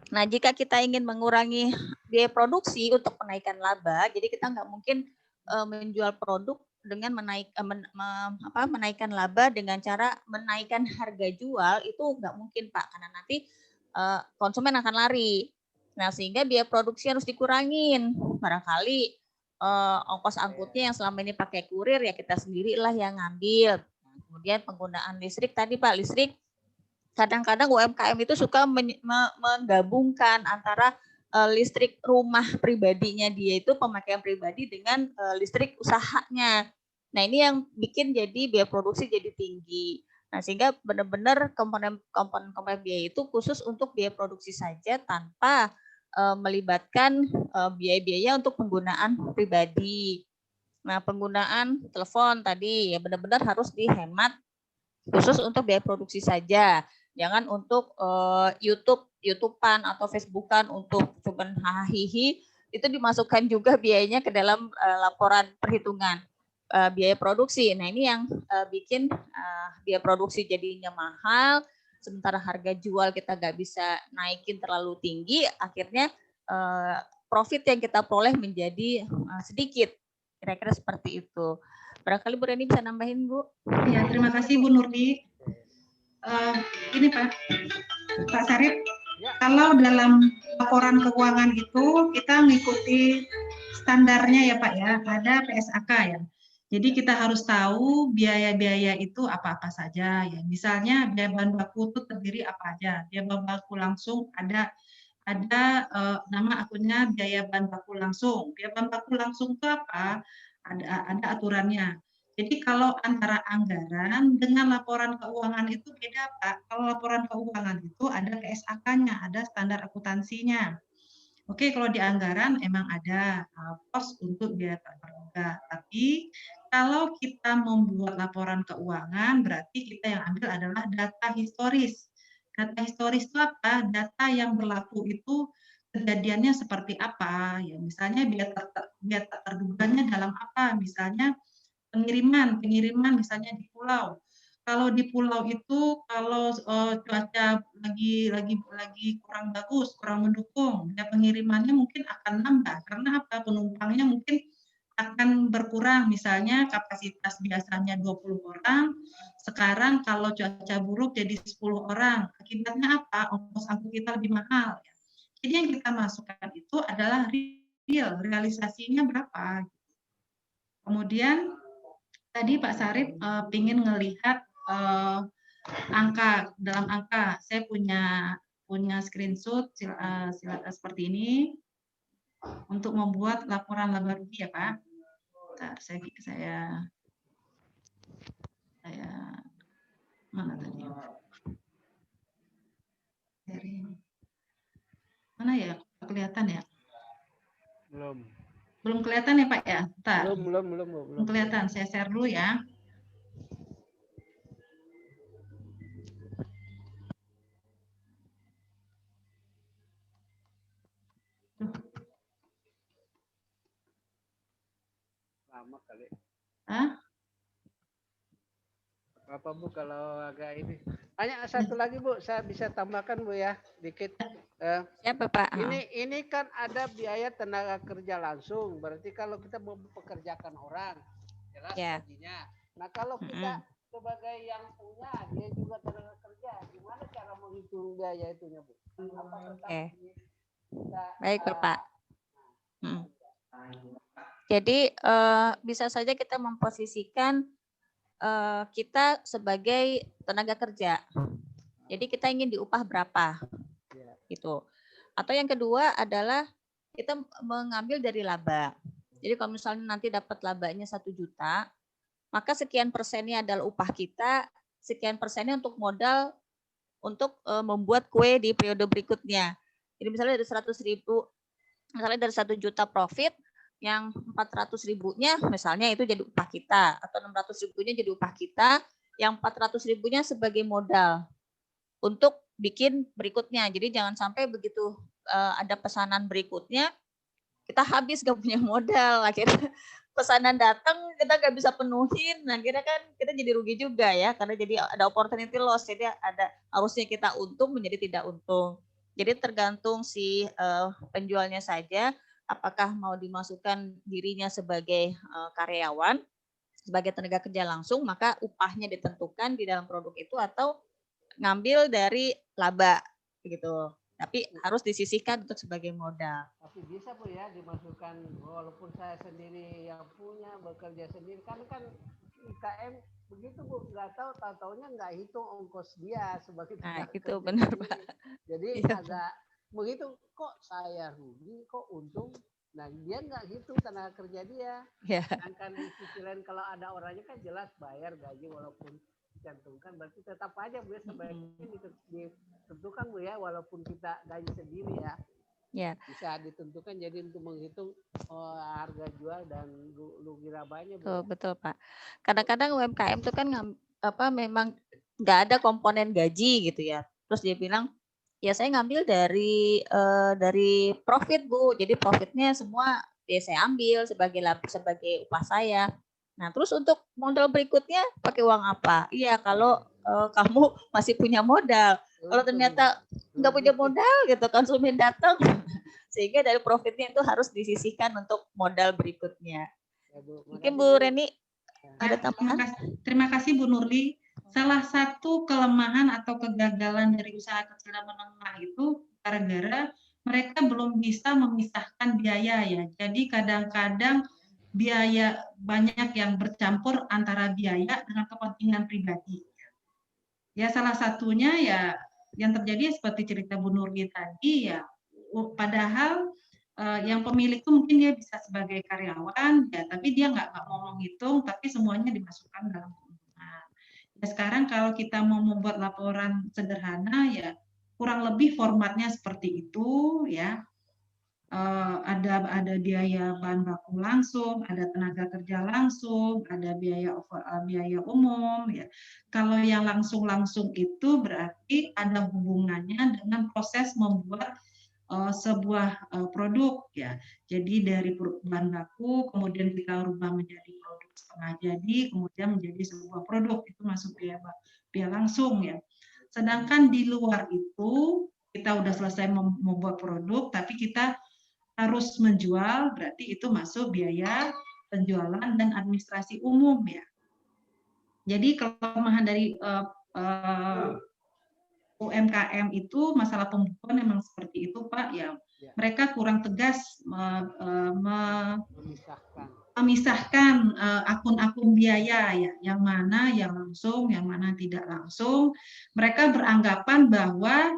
[SPEAKER 2] Nah, jika kita ingin mengurangi biaya produksi untuk menaikkan laba, jadi kita nggak mungkin menjual produk dengan menaikkan laba dengan cara menaikkan harga jual, itu nggak mungkin Pak, karena nanti konsumen akan lari. Nah, sehingga biaya produksi harus dikurangin. Barangkali ongkos angkutnya yang selama ini pakai kurir ya kita sendirilah yang ngambil. Nah, kemudian penggunaan listrik tadi Pak, listrik kadang-kadang UMKM itu suka menggabungkan antara listrik rumah pribadinya dia itu pemakaian pribadi dengan listrik usahanya. Nah, ini yang bikin jadi biaya produksi jadi tinggi. Nah, sehingga benar-benar komponen biaya itu khusus untuk biaya produksi saja tanpa melibatkan biaya-biaya untuk penggunaan pribadi. Nah, penggunaan telepon tadi ya benar-benar harus dihemat khusus untuk biaya produksi saja. Jangan untuk YouTube-an atau Facebook-an untuk cuman hahihi, itu dimasukkan juga biayanya ke dalam laporan perhitungan biaya produksi. Nah, ini yang bikin biaya produksi jadinya mahal sementara harga jual kita nggak bisa naikin terlalu tinggi, akhirnya profit yang kita peroleh menjadi sedikit. Kira-kira seperti itu. Barangkali Bu Reni bisa nambahin, Bu.
[SPEAKER 4] Ya, terima kasih Bu Nurdi. Ini Pak Sarip, kalau dalam laporan keuangan itu kita mengikuti standarnya ya Pak ya, ada PSAK ya. Jadi kita harus tahu biaya-biaya itu apa-apa saja ya. Misalnya biaya bahan baku itu terdiri apa aja. Biaya bahan baku langsung ada nama akunnya biaya bahan baku langsung. Biaya bahan baku langsung itu apa? Ada aturannya. Jadi kalau antara anggaran dengan laporan keuangan itu beda Pak. Kalau laporan keuangan itu ada PSAK-nya, ada standar akuntansinya. Oke, kalau di anggaran emang ada pos untuk biaya tak terduga. Tapi kalau kita membuat laporan keuangan, berarti kita yang ambil adalah data historis. Data historis itu apa? Data yang berlaku itu kejadiannya seperti apa? Ya, misalnya biaya tak terduganya dalam apa? Misalnya pengiriman misalnya di pulau. Kalau di pulau itu kalau cuaca lagi kurang bagus, kurang mendukung, ya pengirimannya mungkin akan nambah karena apa? Penumpangnya mungkin akan berkurang. Misalnya kapasitas biasanya 20 orang, sekarang kalau cuaca buruk jadi 10 orang. Akibatnya apa? Ongkos angkut kita lebih mahal. Jadi yang kita masukkan itu adalah realisasinya berapa. Kemudian tadi Pak Sarip ingin ngelihat angka, dalam angka. Saya punya screenshot seperti ini untuk membuat laporan laba rugi ya Pak. Bentar, saya mana tadi? Dari mana ya? Kelihatan ya? Belum kelihatan ya Pak ya? Bentar. Belum kelihatan. Saya share dulu ya.
[SPEAKER 3] Lama kali.
[SPEAKER 4] Hah?
[SPEAKER 3] Apa Bu kalau agak ini? Hanya satu lagi Bu, saya bisa tambahkan Bu ya, dikit.
[SPEAKER 2] Siapa Pak?
[SPEAKER 3] Ini kan ada biaya tenaga kerja langsung. Berarti kalau kita mau mempekerjakan orang, jelas gajinya. Nah kalau kita sebagai yang punya, dia juga tenaga kerja. Gimana cara menghitung biaya itunya Bu?
[SPEAKER 2] Baik Bapak. Jadi bisa saja kita memposisikan kita sebagai tenaga kerja. Jadi kita ingin diupah berapa, gitu. Atau yang kedua adalah kita mengambil dari laba. Jadi kalau misalnya nanti dapat labanya 1 juta, maka sekian persennya adalah upah kita, sekian persennya untuk modal untuk membuat kue di periode berikutnya. Jadi misalnya dari 100.000, misalnya dari 1 juta profit, yang 400.000-nya misalnya itu jadi upah kita, atau 600.000-nya jadi upah kita, yang 400.000-nya sebagai modal untuk bikin berikutnya. Jadi jangan sampai begitu ada pesanan berikutnya kita habis gak punya modal, akhirnya pesanan datang kita gak bisa penuhin, nah akhirnya kan kita jadi rugi juga ya, karena jadi ada opportunity loss, jadi ada harusnya kita untung menjadi tidak untung. Jadi tergantung si penjualnya saja, apakah mau dimasukkan dirinya sebagai karyawan, sebagai tenaga kerja langsung, maka upahnya ditentukan di dalam produk itu atau ngambil dari laba gitu. Tapi harus disisihkan untuk sebagai modal.
[SPEAKER 3] Tapi bisa Bu ya dimasukkan, walaupun saya sendiri yang punya, bekerja sendiri, kan IKM begitu Bu, nggak tahu-taunya nggak hitung ongkos dia sebagai
[SPEAKER 2] tenaga kerja. Itu benar Pak.
[SPEAKER 3] Jadi agak begitu, kok saya rugi, kok untung. Nah dia nggak gitu tenaga kerja dia. Sedangkan di sisi lain kalau ada orangnya kan jelas bayar gaji walaupun dicantumkan, berarti tetap aja Bu ya sebaiknya ditentukan Bu ya, walaupun kita gaji sendiri ya. Bisa ditentukan jadi untuk menghitung harga jual dan rugi labanya Bu.
[SPEAKER 2] Betul Pak. Kadang-kadang UMKM itu kan memang nggak ada komponen gaji gitu ya. Terus dia bilang, ya saya ngambil dari profit Bu, jadi profitnya semua ya saya ambil sebagai upah saya. Nah terus untuk modal berikutnya pakai uang apa? Iya kalau kamu masih punya modal. Kalau ternyata nggak punya modal gitu, konsumen datang, sehingga dari profitnya itu harus disisihkan untuk modal berikutnya. Mungkin Bu Reni ada tambahan?
[SPEAKER 4] Terima kasih Bu Nurli. Salah satu kelemahan atau kegagalan dari usaha kecil dan menengah itu gara-gara mereka belum bisa memisahkan biaya ya. Jadi kadang-kadang biaya banyak yang bercampur antara biaya dengan kepentingan pribadi. Ya salah satunya ya yang terjadi seperti cerita Bu Nurli tadi ya, padahal yang pemilik itu mungkin dia bisa sebagai karyawan ya, tapi dia nggak mau menghitung, tapi semuanya dimasukkan dalam keuntungan. Ya, sekarang kalau kita mau membuat laporan sederhana ya kurang lebih formatnya seperti itu ya. Ada biaya bahan baku langsung, ada tenaga kerja langsung, ada biaya umum ya. Kalau yang langsung itu berarti ada hubungannya dengan proses membuat sebuah produk ya. Jadi dari bahan baku kemudian kita rubah menjadi produk setengah jadi, kemudian menjadi sebuah produk, itu masuk biaya langsung ya. Sedangkan di luar itu kita udah selesai membuat produk, tapi kita harus menjual, berarti itu masuk biaya penjualan dan administrasi umum ya. Jadi kelemahan dari UMKM itu masalah pembukuan memang seperti itu Pak ya. Mereka kurang tegas memisahkan akun-akun biaya ya, yang mana yang langsung, yang mana tidak langsung. Mereka beranggapan bahwa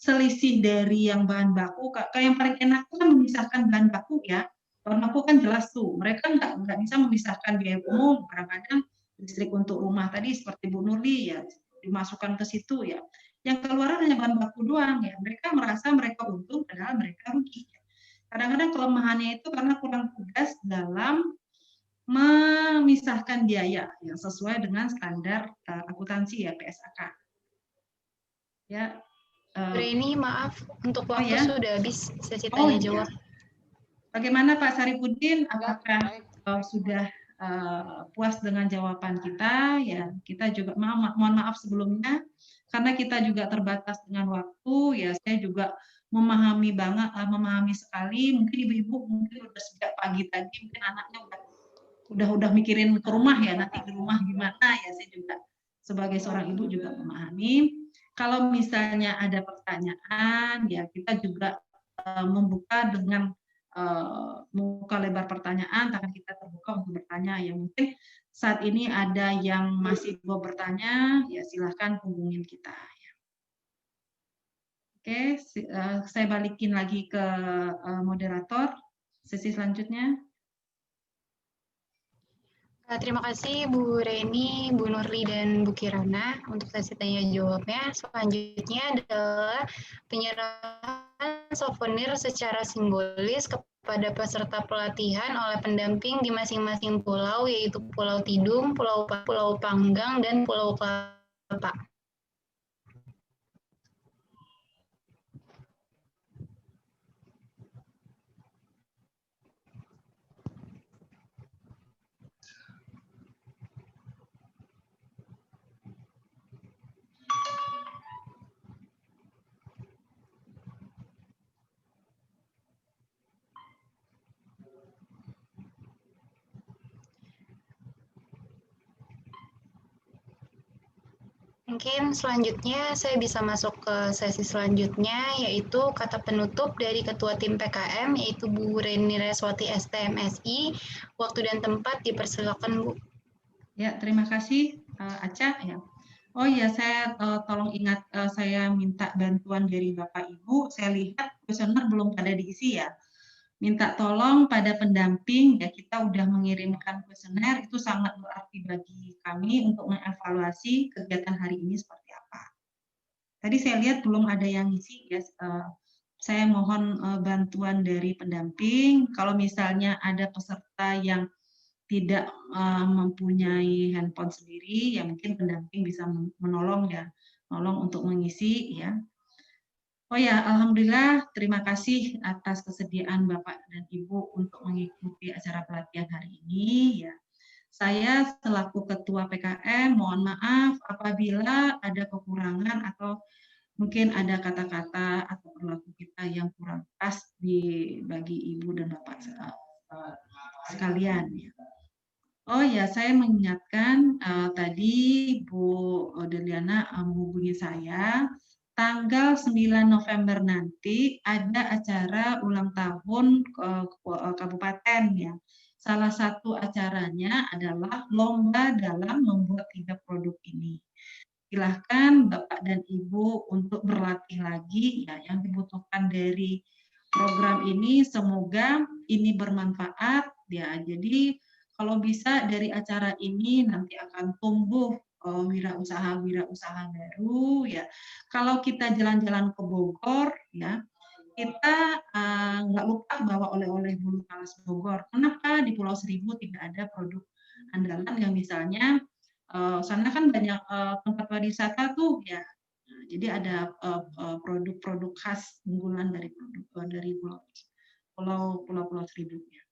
[SPEAKER 4] selisih dari yang bahan baku, kayak yang paling enak itu kan memisahkan bahan baku ya. Bahan baku kan jelas tuh, mereka nggak bisa memisahkan biaya umum, kadang-kadang listrik untuk rumah tadi seperti Bu Nurli ya, dimasukkan ke situ ya. Yang keluar hanya bahan baku doang ya, mereka merasa mereka untung padahal mereka rugi. Kadang-kadang kelemahannya itu karena kurang tegas dalam memisahkan biaya yang sesuai dengan standar akuntansi ya, PSAK. Ya.
[SPEAKER 1] Reni, maaf untuk waktu sudah habis sesi tanya jawab.
[SPEAKER 4] Bagaimana Pak Saripudin? Apakah sudah puas dengan jawaban kita? Ya, kita juga mohon maaf sebelumnya karena kita juga terbatas dengan waktu. Ya, saya juga memahami sekali. Mungkin ibu-ibu mungkin udah sejak pagi tadi, mungkin anaknya udah mikirin ke rumah ya, nanti di rumah gimana ya. Saya juga sebagai seorang ibu juga memahami. Kalau misalnya ada pertanyaan, ya kita juga membuka dengan muka lebar pertanyaan, tangan kita terbuka untuk bertanya. Yang mungkin saat ini ada yang masih mau bertanya, ya silahkan hubungin kita. Oke, saya balikin lagi ke moderator sesi selanjutnya.
[SPEAKER 1] Terima kasih Bu Reni, Bu Nurli, dan Bu Kirana untuk sesi tanya jawabnya. Selanjutnya adalah penyerahan souvenir secara simbolis kepada peserta pelatihan oleh pendamping di masing-masing pulau, yaitu Pulau Tidung, Pulau Panggang, dan Pulau Kelapa. Mungkin selanjutnya saya bisa masuk ke sesi selanjutnya, yaitu kata penutup dari Ketua Tim PKM, yaitu Bu Reni Reswati STMSI. Waktu dan tempat dipersilakan, Bu.
[SPEAKER 4] Ya, terima kasih, Aca. Ya. Oh ya, saya tolong ingat, saya minta bantuan dari Bapak Ibu. Saya lihat kuesioner belum pada diisi ya. Minta tolong pada pendamping, ya kita udah mengirimkan kuesioner, itu sangat berarti bagi kami untuk mengevaluasi kegiatan hari ini seperti apa. Tadi saya lihat belum ada yang ngisi, ya. Saya mohon bantuan dari pendamping. Kalau misalnya ada peserta yang tidak mempunyai handphone sendiri, ya mungkin pendamping bisa menolong ya, menolong untuk mengisi ya. Oh ya, alhamdulillah, terima kasih atas kesediaan Bapak dan Ibu untuk mengikuti acara pelatihan hari ini ya. Saya selaku Ketua PKM mohon maaf apabila ada kekurangan atau mungkin ada kata-kata atau perilaku kita yang kurang pas bagi Ibu dan Bapak sekalian. Oh ya, saya mengingatkan tadi Bu Deliana menghubungi saya tanggal 9 November nanti ada acara ulang tahun kabupaten ya. Salah satu acaranya adalah lomba dalam membuat 3 produk ini. Silahkan Bapak dan Ibu untuk berlatih lagi ya, yang dibutuhkan dari program ini, semoga ini bermanfaat ya. Jadi kalau bisa dari acara ini nanti akan tumbuh wirausaha baru ya. Kalau kita jalan-jalan ke Bogor ya, kita nggak lupa bawa oleh-oleh bulu talas Bogor. Kenapa di Pulau Seribu tidak ada produk andalan yang misalnya sana kan banyak tempat wisata tuh ya. Nah, jadi ada produk-produk khas unggulan dari Pulau Seribu ya.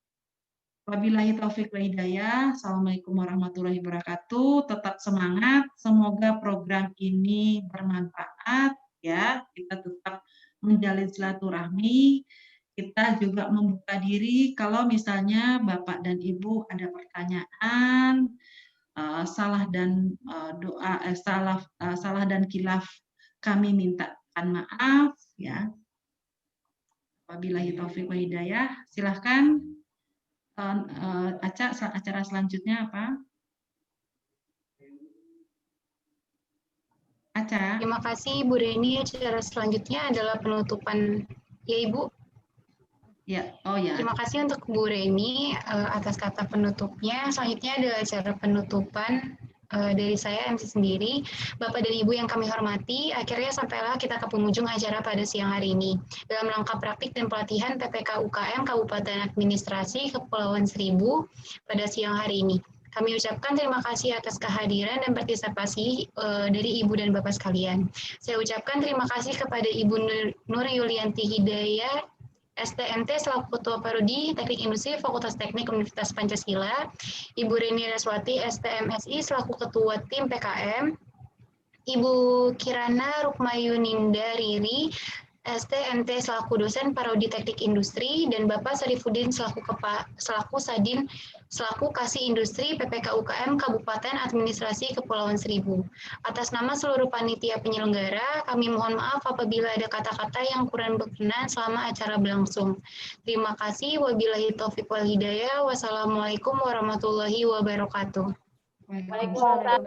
[SPEAKER 4] Wabillahi taufiq wal hidayah. Assalamualaikum warahmatullahi wabarakatuh. Tetap semangat. Semoga program ini bermanfaat ya. Kita tetap menjalin silaturahmi. Kita juga membuka diri kalau misalnya Bapak dan Ibu ada pertanyaan, salah dan kilaf, kami mintakan maaf ya. Wabillahi taufiq wal hidayah. Silahkan. Acara selanjutnya apa? Aca.
[SPEAKER 1] Terima kasih Bu Reni. Acara selanjutnya adalah penutupan ya Ibu.
[SPEAKER 4] Ya, oh ya.
[SPEAKER 1] Terima kasih untuk Bu Reni atas kata penutupnya. Selanjutnya adalah acara penutupan dari saya MC sendiri. Bapak dan Ibu yang kami hormati, akhirnya sampailah kita ke penghujung acara pada siang hari ini. Dalam rangka praktik dan pelatihan PPK UKM Kabupaten Administrasi Kepulauan Seribu pada siang hari ini. Kami ucapkan terima kasih atas kehadiran dan partisipasi dari Ibu dan Bapak sekalian. Saya ucapkan terima kasih kepada Ibu Nur Yulianti Hidayah, STMT selaku Ketua Parodi Teknik Industri Fakultas Teknik Universitas Pancasila, Ibu Reni Raswati STMSI selaku Ketua Tim PKM, Ibu Kirana Rukmayuninda Riri STMT selaku dosen Parodi Teknik Industri, dan Bapak Sarifuddin selaku Sadin selaku Kasih Industri PPK UKM Kabupaten Administrasi Kepulauan Seribu. Atas nama seluruh panitia penyelenggara, kami mohon maaf apabila ada kata-kata yang kurang berkenan selama acara berlangsung. Terima kasih. Wabillahi taufiq wal hidayah. Wassalamualaikum warahmatullahi wabarakatuh.
[SPEAKER 4] Waalaikumsalam.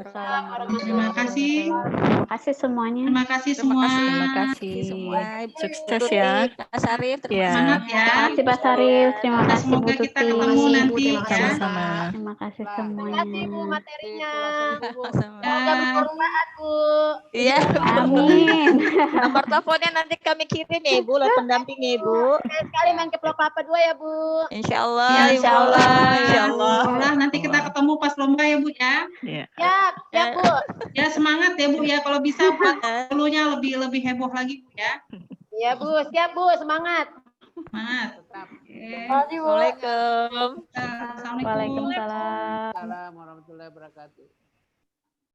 [SPEAKER 4] Terima kasih.
[SPEAKER 8] Terima kasih semuanya.
[SPEAKER 4] Terima kasih semua.
[SPEAKER 7] Terima kasih semua. Sukses ya.
[SPEAKER 2] Pak Sarif, terima kasih.
[SPEAKER 4] Semangat ya.
[SPEAKER 8] Terima kasih Pak Sarif. Terima kasih Bu
[SPEAKER 4] Semoga kita
[SPEAKER 8] Tuti.
[SPEAKER 4] ketemu nanti ya.
[SPEAKER 7] Sama-sama.
[SPEAKER 8] Terima kasih
[SPEAKER 5] Terima
[SPEAKER 8] semuanya.
[SPEAKER 5] kasih Bu materinya.
[SPEAKER 2] Sama-sama.
[SPEAKER 5] Semoga bermanfaat Bu.
[SPEAKER 2] Iya.
[SPEAKER 8] Amin.
[SPEAKER 2] Nomor teleponnya nanti kami kirim ya Ibu, lewat pendampingnya Ibu.
[SPEAKER 5] Sekali main ke Pulau Kelapa 2 ya Bu.
[SPEAKER 2] Insya Allah.
[SPEAKER 4] Ya,
[SPEAKER 2] Insya Allah. Insya Allah.
[SPEAKER 4] Insyaallah nanti kita ketemu pas lomba ya Bu ya.
[SPEAKER 7] Ya.
[SPEAKER 5] Siap, siap Bu.
[SPEAKER 4] Ya semangat ya Bu ya. Kalau bisa buat dulunya lebih heboh lagi Bu ya.
[SPEAKER 5] Iya Bu, siap Bu, semangat.
[SPEAKER 4] Semangat.
[SPEAKER 5] Terima kasih Bu.
[SPEAKER 2] Assalamualaikum.
[SPEAKER 4] Assalamualaikum.
[SPEAKER 8] Waalaikumsalam.
[SPEAKER 3] Assalamualaikum warahmatullahi wabarakatuh.